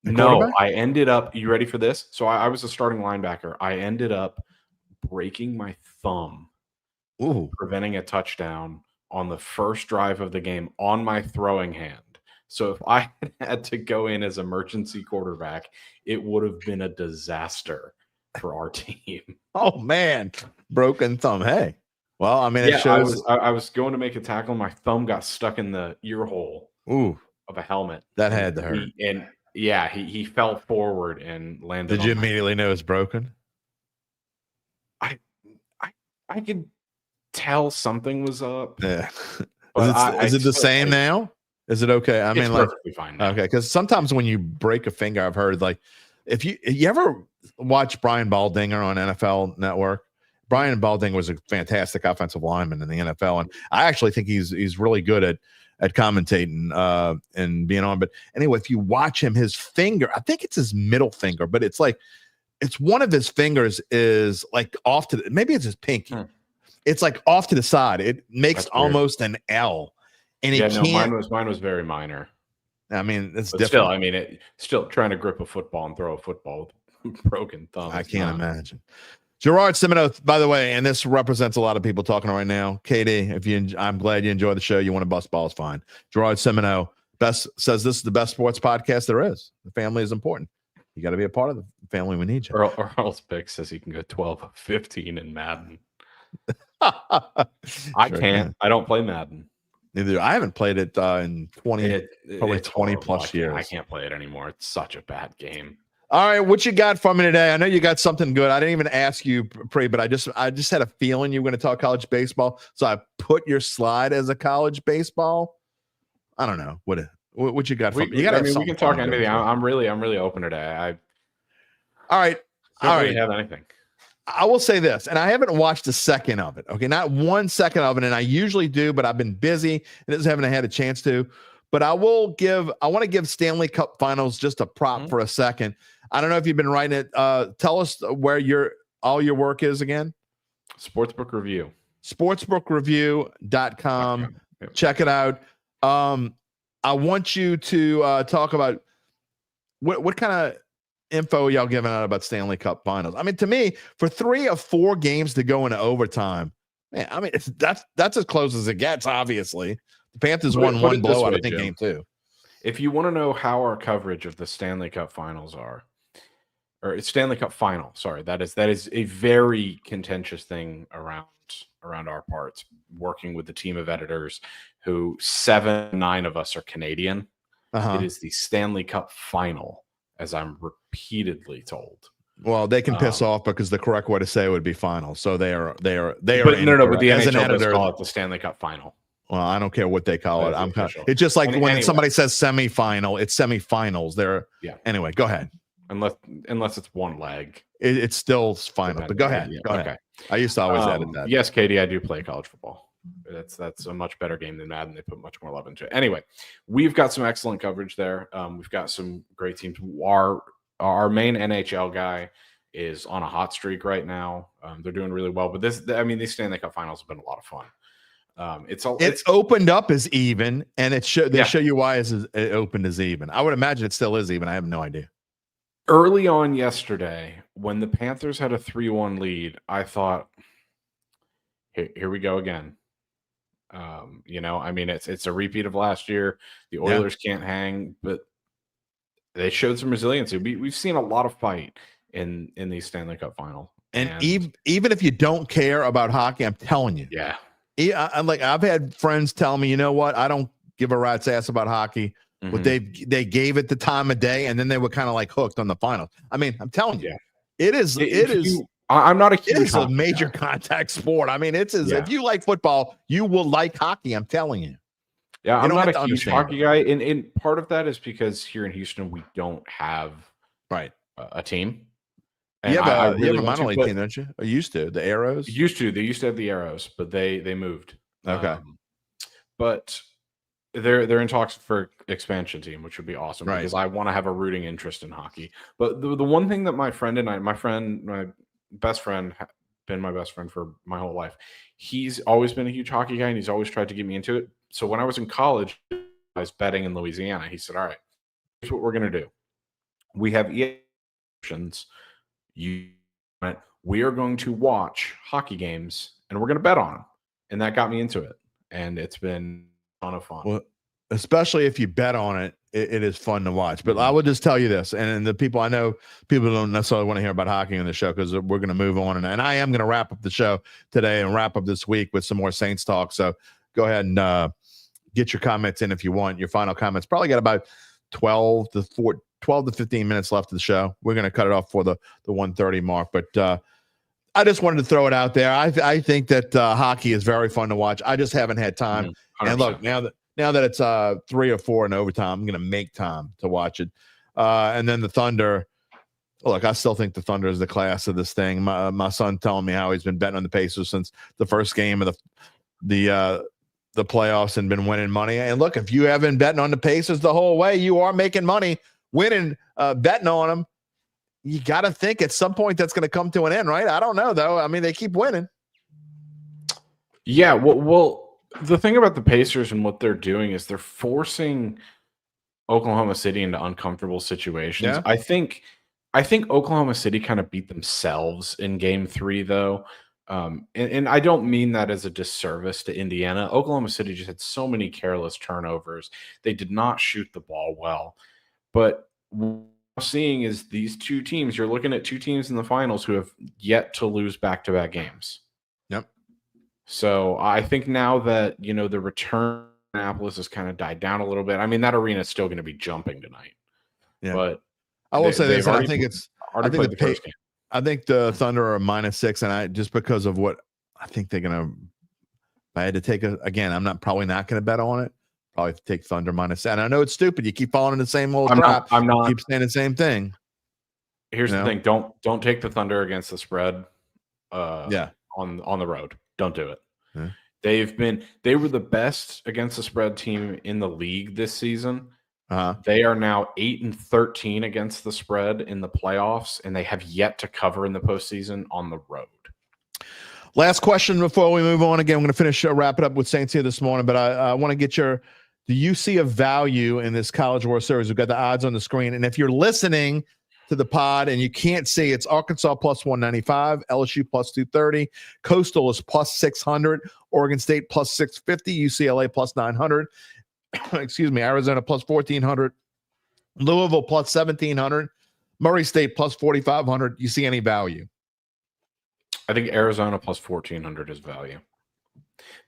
No, I ended up, you ready for this? So I was a starting linebacker. I ended up breaking my thumb, preventing a touchdown on the first drive of the game on my throwing hand. So if I had to go in as emergency quarterback, it would have been a disaster for our team. Oh, man. Broken thumb. Hey. Well, I mean, it shows. I was going to make a tackle. My thumb got stuck in the ear hole of a helmet. That had to hurt. He fell forward and landed. Did you immediately know it's broken? I could tell something was up. Yeah. But Is it the same now? Is it okay? I mean, like, perfectly fine now. okay, because sometimes when you break a finger, I've heard like if you ever watch Brian Baldinger on NFL Network. Brian Baldinger was a fantastic offensive lineman in the NFL, and I actually think he's really good at commentating and being on. But anyway, if you watch him, his finger, I think it's his middle finger, but it's like it's one of his fingers is like off to maybe it's his pinky. It's like off to the side. It makes almost an L. And mine was very minor. I mean, it's different. Still, I mean, still trying to grip a football and throw a football with broken thumb. I can't imagine. Gerard Semino, by the way, and this represents a lot of people talking right now. KD, I'm glad you enjoy the show. You want to bust balls, fine. Gerard Semino says this is the best sports podcast there is. The family is important. You got to be a part of the family. We need you. Earl's pick says he can go 12 of 15 in Madden. I can't. I don't play Madden. Neither. I haven't played it in 20 plus years. I can't play it anymore. It's such a bad game. All right, what you got for me today? I know you got something good. I didn't even ask you, Pre, but I just had a feeling you were going to talk college baseball, so I put your slide as a college baseball. I don't know what you got for me. You got. We can talk anything. I'm really open today. All right. Have anything. I will say this, and I haven't watched a second of it. Okay, not 1 second of it, and I usually do, but I've been busy and just haven't had a chance to. But I want to give Stanley Cup Finals just a prop for a second. I don't know if you've been writing it. Tell us where all your work is again. Sportsbook Review. Sportsbookreview.com. Check it out. I want you to talk about what kind of info y'all giving out about Stanley Cup Finals. I mean, to me, for 3 of 4 games to go into overtime, man, I mean, that's as close as it gets, obviously. The Panthers won one blowout, I think, game 2. If you want to know how our coverage of the Stanley Cup Finals or Stanley Cup Final, sorry, that is a very contentious thing around our parts. Working with the team of editors, who 9 of us are Canadian. It is the Stanley Cup Final, as I'm repeatedly told. Well, they can piss off because the correct way to say it would be final. So they are. But the NHL does call it the Stanley Cup Final. Well, I don't care what they call it. It's just like when somebody says semifinal, it's semifinals. Anyway, go ahead. Unless it's one leg, it's still final. But go ahead. Go ahead. I used to always edit that. Yes, Katie, I do play college football. That's a much better game than Madden. They put much more love into it. Anyway, we've got some excellent coverage there. We've got some great teams. Our main NHL guy is on a hot streak right now. They're doing really well. But these Stanley Cup Finals have been a lot of fun. It's opened up as even, and they show you why it opened as even. I would imagine it still is even. I have no idea. Early on yesterday, when the Panthers had a 3-1 lead, I thought, here we go again. It's a repeat of last year. The Oilers can't hang, but they showed some resiliency. We've seen a lot of fight in these Stanley Cup Final. And even if you don't care about hockey, I'm telling you. Yeah. I've had friends tell me, you know what? I don't give a rat's ass about hockey. Mm-hmm. But they gave it the time of day, and then they were kind of like hooked on the finals. I mean, I'm telling you, it is. I'm not a huge. It is a major contact sport. I mean, if you like football, you will like hockey. I'm telling you. Yeah, I'm not a huge hockey guy, and part of that is because here in Houston we don't have a team. And you have a minor league team, don't you? Or used to the Arrows. They used to have the Arrows, but they moved. Okay, but they're in talks for expansion team, which would be awesome because I want to have a rooting interest in hockey. But the one thing that my best friend, been my best friend for my whole life. He's always been a huge hockey guy, and he's always tried to get me into it. So when I was in college, I was betting in Louisiana. He said, "All right, here's what we're going to do. We have options. We are going to watch hockey games, and we're going to bet on them." And that got me into it, and it's been a ton of fun. Well, especially if you bet on it, it is fun to watch. But I would just tell you this, and the people I know, people don't necessarily want to hear about hockey on the show because we're going to move on. And I am going to wrap up the show today and wrap up this week with some more Saints talk. So go ahead and get your comments in if you want. Your final comments. Probably got about 12 to 15 minutes left of the show. We're going to cut it off for the 1:30 mark. But I just wanted to throw it out there. I think that hockey is very fun to watch. I just haven't had time. 100%. And look, now that it's 3 or 4 in overtime, I'm going to make time to watch it. And then the Thunder. Look, I still think the Thunder is the class of this thing. My son telling me how he's been betting on the Pacers since the first game of the playoffs and been winning money. And look, if you have been betting on the Pacers the whole way, you are making money, winning, betting on them. You got to think at some point that's going to come to an end, right? I don't know, though. I mean, they keep winning. Yeah, well, the thing about the Pacers and what they're doing is they're forcing Oklahoma City into uncomfortable situations. Yeah. I think Oklahoma City kind of beat themselves in Game 3, though. And I don't mean that as a disservice to Indiana. Oklahoma City just had so many careless turnovers. They did not shoot the ball well. But what I'm seeing is these two teams, you're looking at two teams in the finals who have yet to lose back-to-back games. Yep. So I think now that, the return to Annapolis has kind of died down a little bit. I mean, that arena is still going to be jumping tonight. Yeah. But I will say this. I think the Thunder are -6, and just because of what I think they're gonna. If I had to take again, I'm probably not gonna bet on it. Probably take Thunder -7. And I know it's stupid. You keep falling in the same old trap. I'm not. Keep saying the same thing. Here's the thing: don't take the Thunder against the spread. On the road, don't do it. Yeah. They were the best against the spread team in the league this season. Uh-huh. They are now 8-13 against the spread in the playoffs, and they have yet to cover in the postseason on the road. Last question before we move on. Again, I'm going to finish wrap it up with Saints here this morning, but I want to get do you see a value in this College World Series? We've got the odds on the screen, and if you're listening to the pod and you can't see, it's Arkansas +195, LSU +230, Coastal is +600, Oregon State +650, UCLA +900. Excuse me, Arizona +1,400, Louisville +1,700, Murray State +4,500. You see any value? I think Arizona +1,400 is value.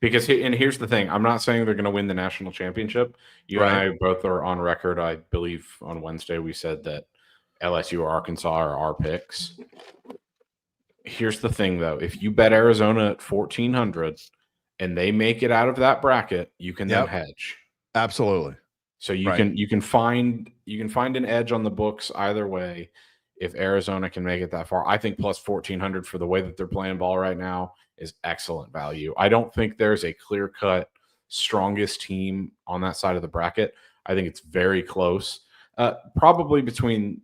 Because here's the thing: I'm not saying they're going to win the national championship. You and I both are on record. I believe on Wednesday we said that LSU or Arkansas are our picks. Here's the thing, though: if you bet Arizona at 1,400 and they make it out of that bracket, you can then hedge. Absolutely. So you can find an edge on the books either way. If Arizona can make it that far, I think +1,400 for the way that they're playing ball right now is excellent value. I don't think there's a clear-cut strongest team on that side of the bracket. I think it's very close, probably between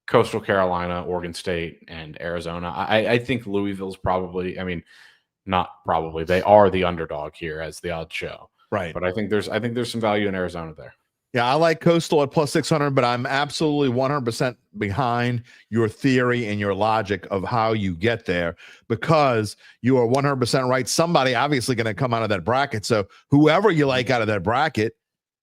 Coastal Carolina, Oregon State, and Arizona. I think Louisville's probably. I mean, not probably. They are the underdog here, as the odds show. Right. But I think there's some value in Arizona there. Yeah, I like Coastal at +600, but I'm absolutely 100% behind your theory and your logic of how you get there, because you are 100% right. Somebody obviously going to come out of that bracket. So whoever you like out of that bracket,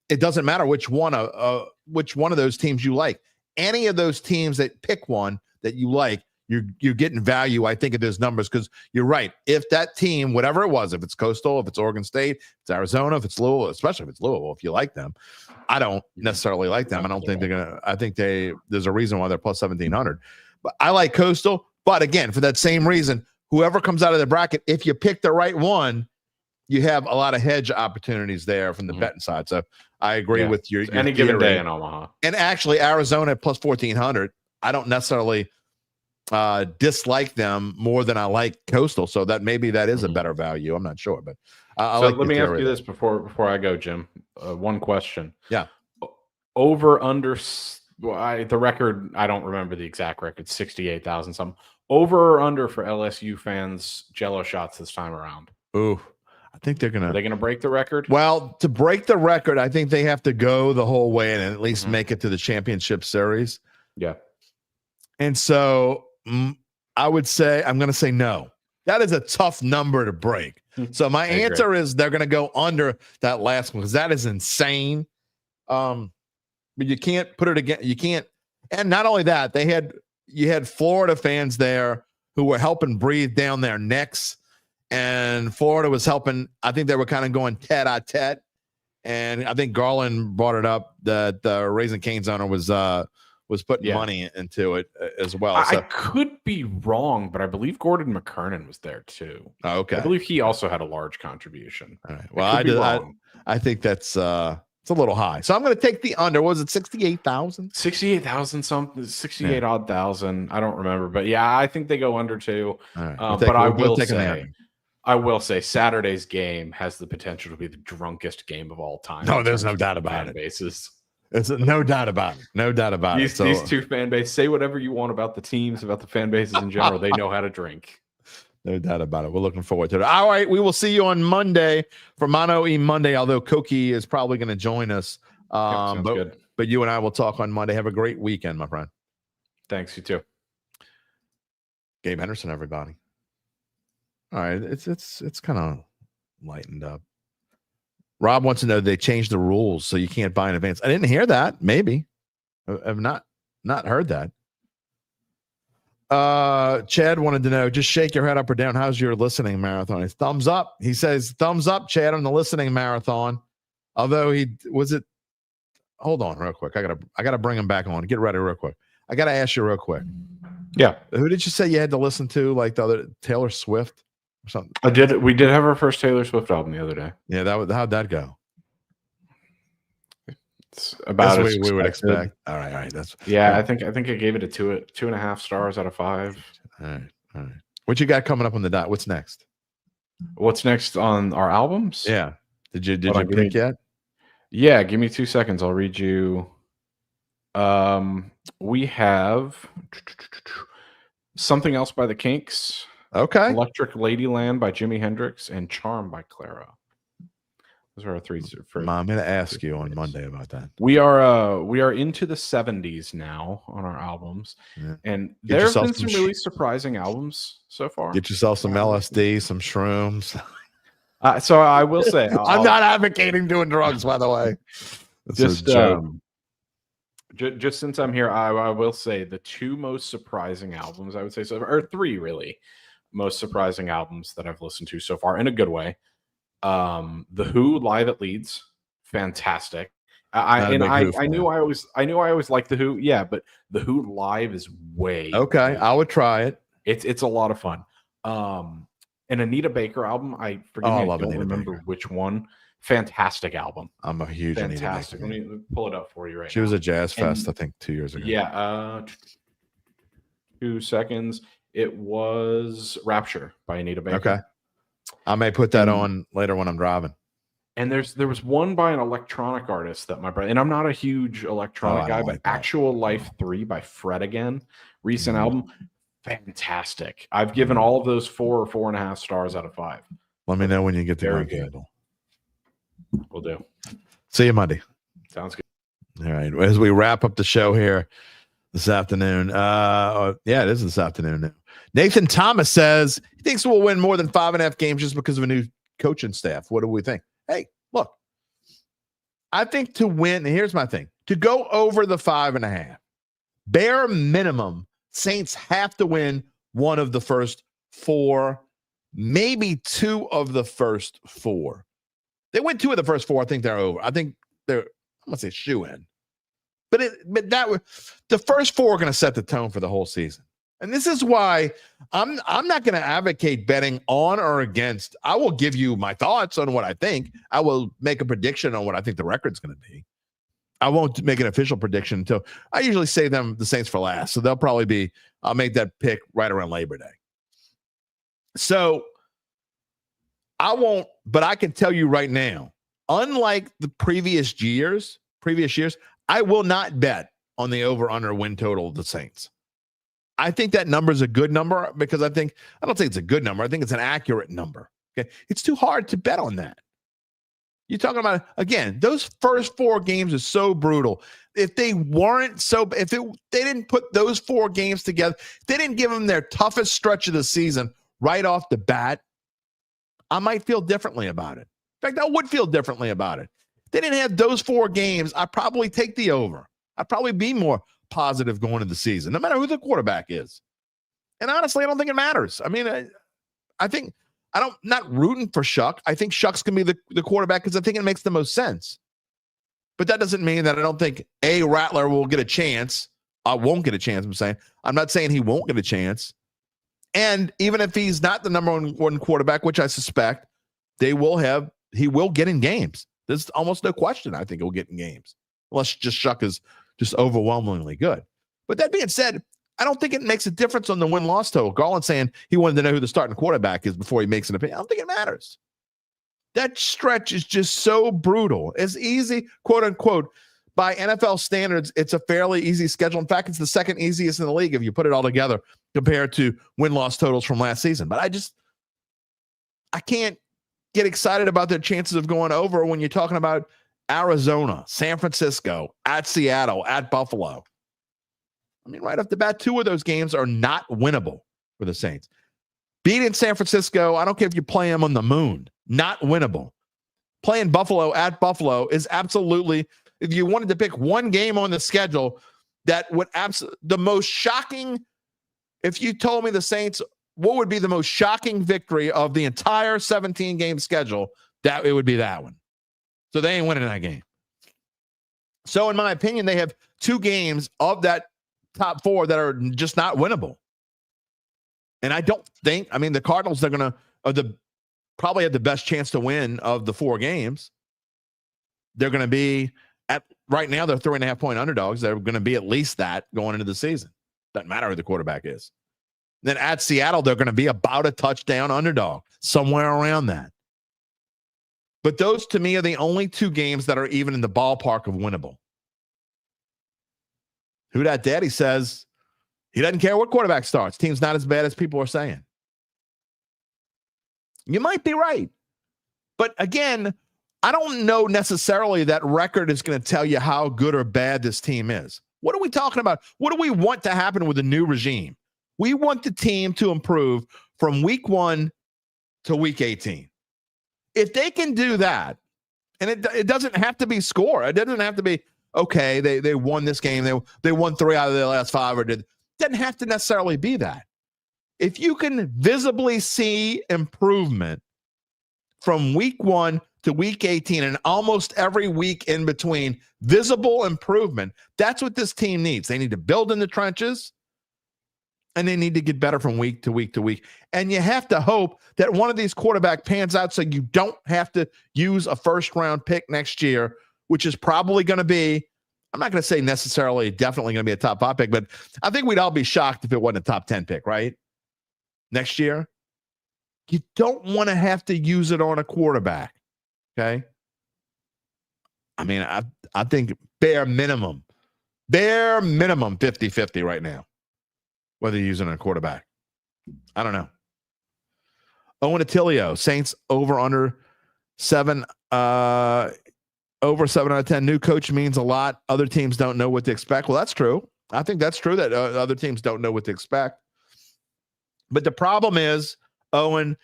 it doesn't matter which one of those teams you like. Any of those teams that pick one that you like, you're getting value, I think, of those numbers, because you're right. If that team, whatever it was, if it's Coastal, if it's Oregon State, if it's Arizona, if it's Louisville, especially if it's Louisville, if you like them, I don't necessarily like them. I don't think they're gonna. I think there's a reason why they're +1,700. But I like Coastal. But again, for that same reason, whoever comes out of the bracket, if you pick the right one, you have a lot of hedge opportunities there from the betting side. So I agree with your any given day in Omaha. And actually, Arizona at +1,400. I don't necessarily dislike them more than I like Coastal, so that maybe that is a better value. I'm not sure, but let me ask you this before I go, Jim. One question. Yeah. Over under the record. I don't remember the exact record. 68,000 something. Over or under for LSU fans Jello shots this time around? Ooh, I think they're gonna break the record. Well, to break the record, I think they have to go the whole way and at least make it to the championship series. Yeah. And so I would say, I'm going to say no. That is a tough number to break. So my answer is they're going to go under that last one, because that is insane. But you can't put it again. You can't. And not only that, you had Florida fans there who were helping breathe down their necks, and Florida was helping. I think they were kind of going tete-a-tete. And I think Garland brought it up that the Raising Cane's owner was was putting money into it as well. I could be wrong, but I believe Gordon McKernan was there too. Oh, okay. I believe he also had a large contribution. All right. Well, I think that's it's a little high. So I'm going to take the under. What was it 68,000? 68,000 something, 68 odd thousand. I don't remember, but yeah, I think they go under too. All right. But I will say Saturday's game has the potential to be the drunkest game of all time. No, there's no doubt about it. Bases. It's no doubt about it. No doubt about it. These two fan bases, say whatever you want about the teams, about the fan bases in general. They know how to drink. No doubt about it. We're looking forward to it. All right. We will see you on Monday for Mono E Monday, although Koki is probably going to join us. But you and I will talk on Monday. Have a great weekend, my friend. Thanks. You too. Gabe Henderson, everybody. All right. It's kind of lightened up. Rob wants to know they changed the rules so you can't buy in advance. I didn't hear that. Maybe. I've not heard that. Chad wanted to know, just shake your head up or down. How's your listening marathon? It's thumbs up. He says thumbs up, Chad, on the listening marathon. Although hold on real quick. I gotta bring him back on. Get ready real quick. I gotta ask you real quick. Yeah. Who did you say you had to listen to? Like the other Taylor Swift or something? We did have our first Taylor Swift album the other day. Yeah, how'd that go? It's about as we would expect. All right. I think I gave it a 2.5 stars out of 5. All right. What you got coming up on the dot? What's next? What's next on our albums? Yeah. Did you pick yet? Yeah, give me 2 seconds. I'll read you. We have Something Else by the Kinks. Okay. Electric Ladyland by Jimi Hendrix and Charm by Clara. Those are our 3. Mom, I'm going to ask you on Monday about that. We are into the 70s now on our albums, and there have been some really surprising albums so far. Get yourself some LSD, some shrooms. So I will say, I'm not advocating doing drugs, by the way. Just since I'm here, I will say the 2 most surprising albums I would say, or 3 really most surprising albums that I've listened to so far in a good way. The Who live at Leeds, fantastic. I knew I always liked the Who, but the Who live is way okay. Good. I would try it. It's a lot of fun. An Anita Baker album. I don't remember which one. Fantastic album. I'm a huge fantastic. Let me pull it up for you right now. She was at Jazz Fest, I think 2 years ago. Yeah. 2 seconds. It was Rapture by Anita Baker. Okay. I may put that on later when I'm driving. And there was one by an electronic artist that my brother, and I'm not a huge electronic guy, but Actual Life 3 by Fred again, recent album, fantastic. I've given all of those 4 or 4.5 stars out of 5. Let me know when you get the very good. Will do. See you Monday. Sounds good. All right. As we wrap up the show here this afternoon, it is this afternoon now. Nathan Thomas says he thinks we'll win more than 5.5 games just because of a new coaching staff. What do we think? Hey, look, I think to win, here's my thing, to go over the 5.5, bare minimum, Saints have to win one of the first 4, maybe 2 of the first 4. They win 2 of the first 4. I think they're over. I think I'm going to say shoe in. But the first 4 are going to set the tone for the whole season. And this is why I'm not going to advocate betting on or against. I will give you my thoughts on what I think. I will make a prediction on what I think the record's going to be. I won't make an official prediction until I usually save the Saints for last. So they'll probably be, I'll make that pick right around Labor Day. So I won't, but I can tell you right now, unlike the previous years, I will not bet on the over-under win total of the Saints. I think that number is a good number because I don't think it's a good number. I think it's an accurate number. Okay. It's too hard to bet on that. You're talking about, again, those first 4 games are so brutal. If they didn't put those 4 games together, they didn't give them their toughest stretch of the season right off the bat, I might feel differently about it. In fact, I would feel differently about it. If they didn't have those 4 games, I'd probably take the over. I'd probably be more positive going into the season, no matter who the quarterback is. And honestly, I don't think it matters. I mean, not rooting for Shough. I think Shuck's going to be the quarterback because I think it makes the most sense. But that doesn't mean that I don't think Rattler will get a chance won't get a chance. I'm not saying he won't get a chance. And even if he's not the number one quarterback, which I suspect, he will get in games. There's almost no question. I think he'll get in games. Unless just Shough is just overwhelmingly good. But that being said, I don't think it makes a difference on the win-loss total. Garland saying he wanted to know who the starting quarterback is before he makes an opinion. I don't think it matters. That stretch is just so brutal. It's easy, quote unquote. By NFL standards, it's a fairly easy schedule. In fact, it's the second easiest in the league if you put it all together compared to win-loss totals from last season. But I can't get excited about their chances of going over when you're talking about Arizona, San Francisco, at Seattle, at Buffalo. I mean, right off the bat, 2 of those games are not winnable for the Saints. Beating San Francisco, I don't care if you play them on the moon, not winnable. Playing Buffalo at Buffalo is absolutely, if you wanted to pick one game on the schedule that would the most shocking, if you told me the Saints, what would be the most shocking victory of the entire 17-game schedule, that it would be that one. So they ain't winning that game. So in my opinion, they have 2 games of that top 4 that are just not winnable. And I don't think, the Cardinals are probably have the best chance to win of the 4 games. They're going to be right now, they're 3.5-point underdogs. They're going to be at least that going into the season. Doesn't matter who the quarterback is. Then at Seattle, they're going to be about a touchdown underdog, somewhere around that. But those, to me, are the only 2 games that are even in the ballpark of winnable. Who Dat Daddy says he doesn't care what quarterback starts. Team's not as bad as people are saying. You might be right. But again, I don't know necessarily that record is going to tell you how good or bad this team is. What are we talking about? What do we want to happen with the new regime? We want the team to improve from week 1 to week 18. If they can do that, and it doesn't have to be score. It doesn't have to be, okay, they won this game. They won 3 out of their last 5. It doesn't have to necessarily be that. If you can visibly see improvement from week 1 to week 18 and almost every week in between, visible improvement, that's what this team needs. They need to build in the trenches, and they need to get better from week to week to week. And you have to hope that one of these quarterback pans out so you don't have to use a first-round pick next year, which is probably going to be, I'm not going to say necessarily definitely going to be a top 5 pick, but I think we'd all be shocked if it wasn't a top 10 pick, right? Next year. You don't want to have to use it on a quarterback, okay? I think bare minimum 50-50 right now, whether you're using a quarterback. I don't know. Owen Attilio, Saints over under 7, over 7 out of 10. New coach means a lot. Other teams don't know what to expect. Well, that's true. I think that's true that other teams don't know what to expect. But the problem is, Owen,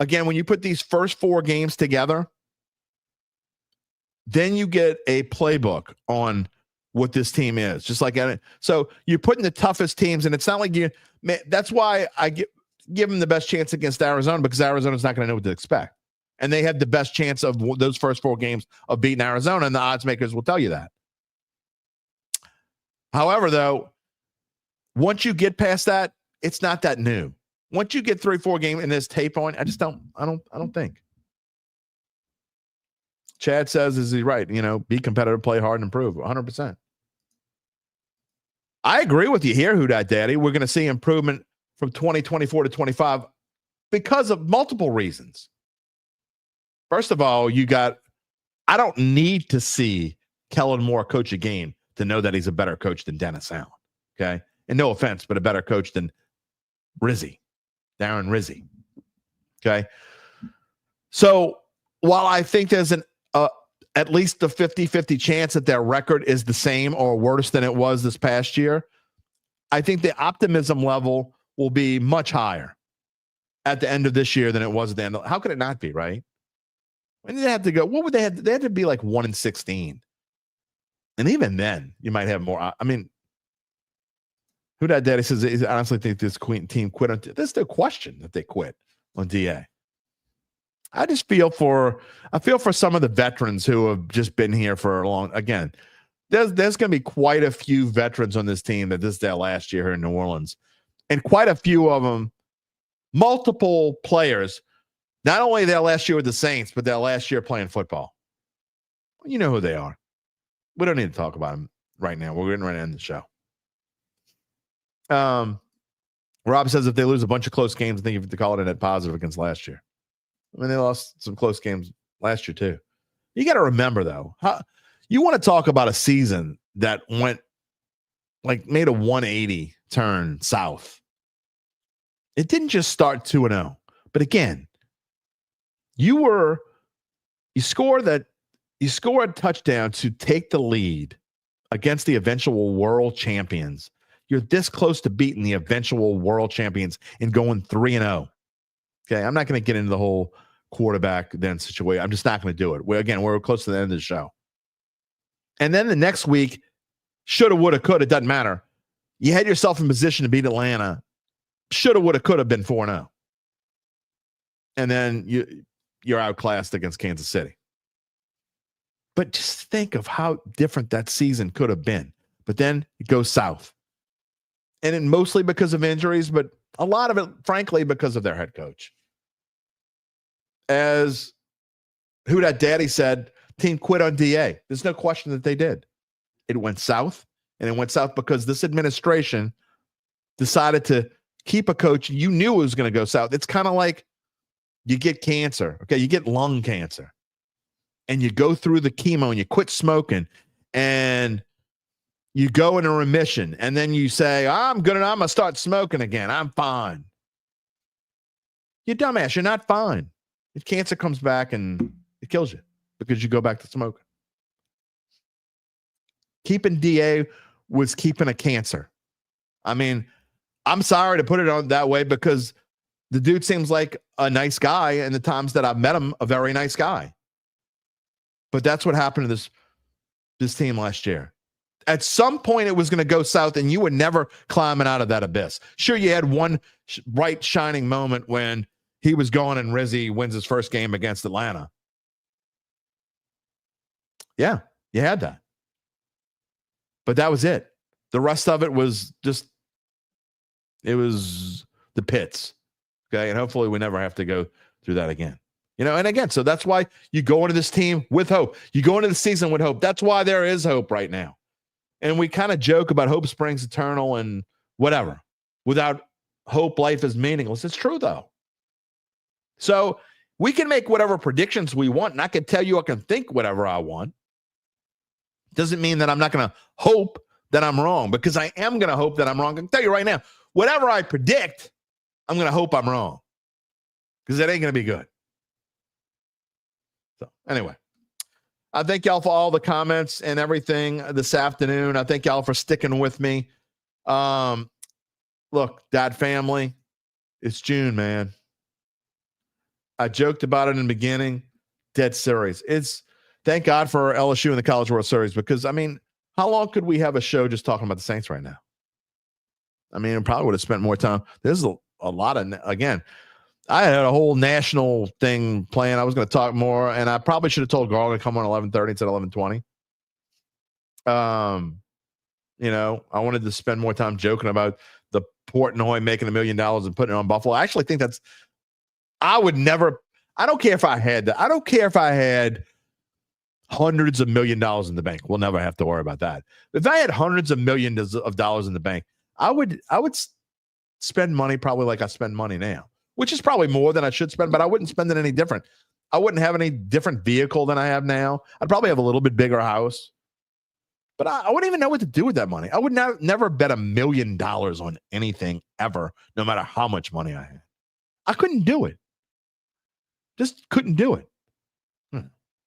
again, when you put these first 4 games together, then you get a playbook on what this team is. Just like, so you're putting the toughest teams, and it's not like that's why I give them the best chance against Arizona, because Arizona's not going to know what to expect. And they had the best chance of those first 4 games of beating Arizona, and the odds makers will tell you that. However, though, once you get past that, it's not that new. Once you get 3-4 games in this tape on, I don't think. Chad says, is he right? Be competitive, play hard, and improve. 100%. I agree with you here, Who Dat Daddy. We're going to see improvement from 2024 to 25 because of multiple reasons. First of all, I don't need to see Kellen Moore coach a game to know that he's a better coach than Dennis Allen. Okay. And no offense, but a better coach than Darren Rizzi. Okay. So while I think there's at least a 50-50 chance that their record is the same or worse than it was this past year, I think the optimism level will be much higher at the end of this year than it was at the end. How could it not be, right? When did they have to go? What would they have? They had to be like 1-16. And even then, you might have more. Who Dat Daddy says, I honestly think this team quit. There's no question that they quit on DA. I feel for some of the veterans who have just been here for a long, again, there's going to be quite a few veterans on this team that this is their last year here in New Orleans, and quite a few of them, multiple players, not only their last year with the Saints, but their last year playing football. You know who they are. We don't need to talk about them right now. We're getting ready to end the show. Rob says if they lose a bunch of close games, I think you have to call it a net positive against last year. I mean, they lost some close games last year too. You got to remember though, you want to talk about a season that made a 180 turn south. It didn't just start 2-0, but again, you scored a touchdown to take the lead against the eventual world champions. You're this close to beating the eventual world champions and going 3-0. Okay, I'm not going to get into the whole quarterback then situation. I'm just not going to do it. We're close to the end of the show. And then the next week, shoulda, woulda, coulda, doesn't matter. You had yourself in position to beat Atlanta. Shoulda, woulda, coulda been 4-0. And then you're outclassed against Kansas City. But just think of how different that season could have been. But then it goes south. And it mostly because of injuries, but a lot of it, frankly, because of their head coach. As Who Dat Daddy said, team quit on DA. There's no question that they did. It went south, and it went south because this administration decided to keep a coach. You knew it was going to go south. It's kind of like you get cancer. Okay, you get lung cancer. And you go through the chemo and you quit smoking and you go into remission. And then you say, I'm going to start smoking again. I'm fine. You dumbass. You're not fine. If cancer comes back and it kills you because you go back to smoking. Keeping DA was keeping a cancer. I mean, I'm sorry to put it on that way because the dude seems like a nice guy, and the times that I've met him, a very nice guy. But that's what happened to this team last year. At some point, it was going to go south, and you were never climbing out of that abyss. Sure, you had one bright, shining moment when he was going and Rizzy wins his first game against Atlanta. Yeah, you had that. But that was it. The rest of it was it was the pits. Okay, and hopefully we never have to go through that again. And again, so that's why you go into this team with hope. You go into the season with hope. That's why there is hope right now. And we kind of joke about hope springs eternal and whatever. Without hope, life is meaningless. It's true, though. So we can make whatever predictions we want, and I can tell you I can think whatever I want. Doesn't mean that I'm not going to hope that I'm wrong, because I am going to hope that I'm wrong. I can tell you right now, whatever I predict, I'm going to hope I'm wrong, because it ain't going to be good. So anyway, I thank y'all for all the comments and everything this afternoon. I thank y'all for sticking with me. Look, Dad family, it's June, man. I joked about it in the beginning. Dead serious. Thank God for LSU in the College World Series, because, I mean, how long could we have a show just talking about the Saints right now? I mean, it probably would have spent more time. There's a lot of, again, I had a whole national thing planned. I was going to talk more, and I probably should have told Garland to come on 11:30 instead of 11:20. I wanted to spend more time joking about the Portnoy making $1 million and putting it on Buffalo. I actually think I don't care if I had that. I don't care if I had hundreds of $1 million in the bank. We'll never have to worry about that. If I had hundreds of millions of dollars in the bank, I would spend money probably like I spend money now, which is probably more than I should spend, but I wouldn't spend it any different. I wouldn't have any different vehicle than I have now. I'd probably have a little bit bigger house, but I wouldn't even know what to do with that money. I would never bet $1 million on anything ever, no matter how much money I had. I couldn't do it. Just couldn't do it.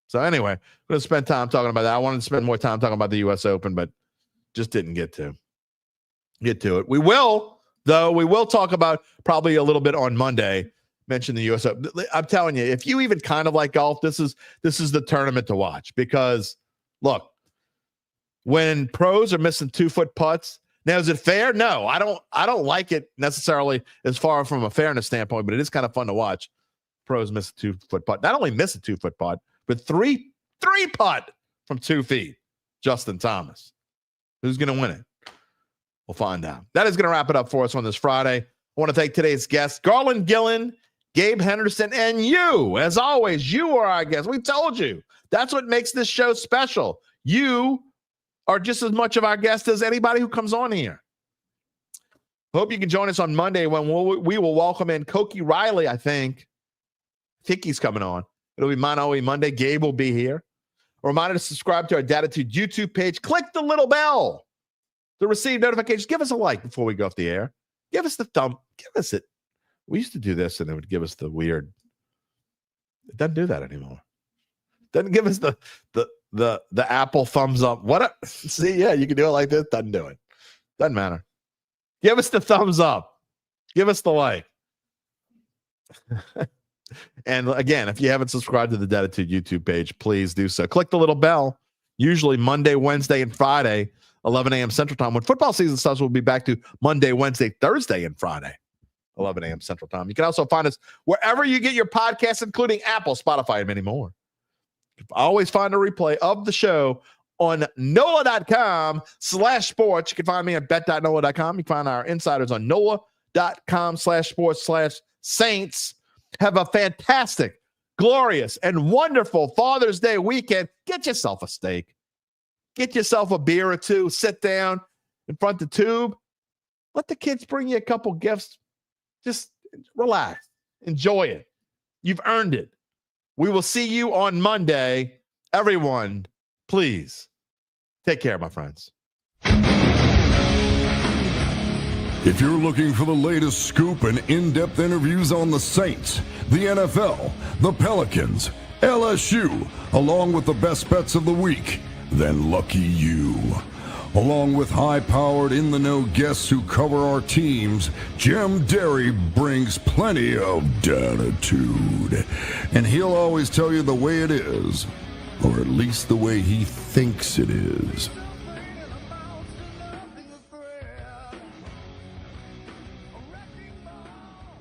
So anyway, I'm going to spend time talking about that. I wanted to spend more time talking about the U.S. Open, but just didn't get to it. We will, though. We will talk about probably a little bit on Monday. Mention the U.S. Open. I'm telling you, if you even kind of like golf, this is the tournament to watch, because look, when pros are missing 2-foot putts. Now, is it fair? No, I don't like it necessarily as far from a fairness standpoint, but it is kind of fun to watch. Pros miss a 2-foot putt. Not only miss a 2-foot putt, but three putt from 2 feet. Justin Thomas. Who's going to win it? We'll find out. That is going to wrap it up for us on this Friday. I want to thank today's guests, Garland Gillen, Gabe Henderson, and you. As always, you are our guests. We told you. That's what makes this show special. You are just as much of our guest as anybody who comes on here. Hope you can join us on Monday when we will welcome in Koki Riley, I think. I think he's coming on. It'll be Mono Monday. Gabe will be here. A reminder to subscribe to our Dattitude YouTube page. Click the little bell to receive notifications. Give us a like before we go off the air. Give us the thumb. Give us it. We used to do this and it would give us the weird. It doesn't do that anymore. Doesn't give us the Apple thumbs up. What? See, yeah, you can do it like this. Doesn't do it. Doesn't matter. Give us the thumbs up. Give us the like. And again, if you haven't subscribed to the Dattitude YouTube page, please do so. Click the little bell. Usually Monday, Wednesday, and Friday, 11 a.m. Central Time. When football season starts, we'll be back to Monday, Wednesday, Thursday, and Friday, 11 a.m. Central Time. You can also find us wherever you get your podcasts, including Apple, Spotify, and many more. You can always find a replay of the show on NOLA.com/sports. You can find me at bet.NOLA.com. You can find our insiders on NOLA.com/sports/Saints. Have a fantastic, glorious, and wonderful Father's Day weekend. Get yourself a steak. Get yourself a beer or two. Sit down in front of the tube. Let the kids bring you a couple gifts. Just relax. Enjoy it. You've earned it. We will see you on Monday. Everyone, please take care, my friends. If you're looking for the latest scoop and in-depth interviews on the Saints, the NFL, the Pelicans, LSU, along with the best bets of the week, then lucky you. Along with high-powered, in-the-know guests who cover our teams, Jim Derry brings plenty of Dattitude. And he'll always tell you the way it is, or at least the way he thinks it is.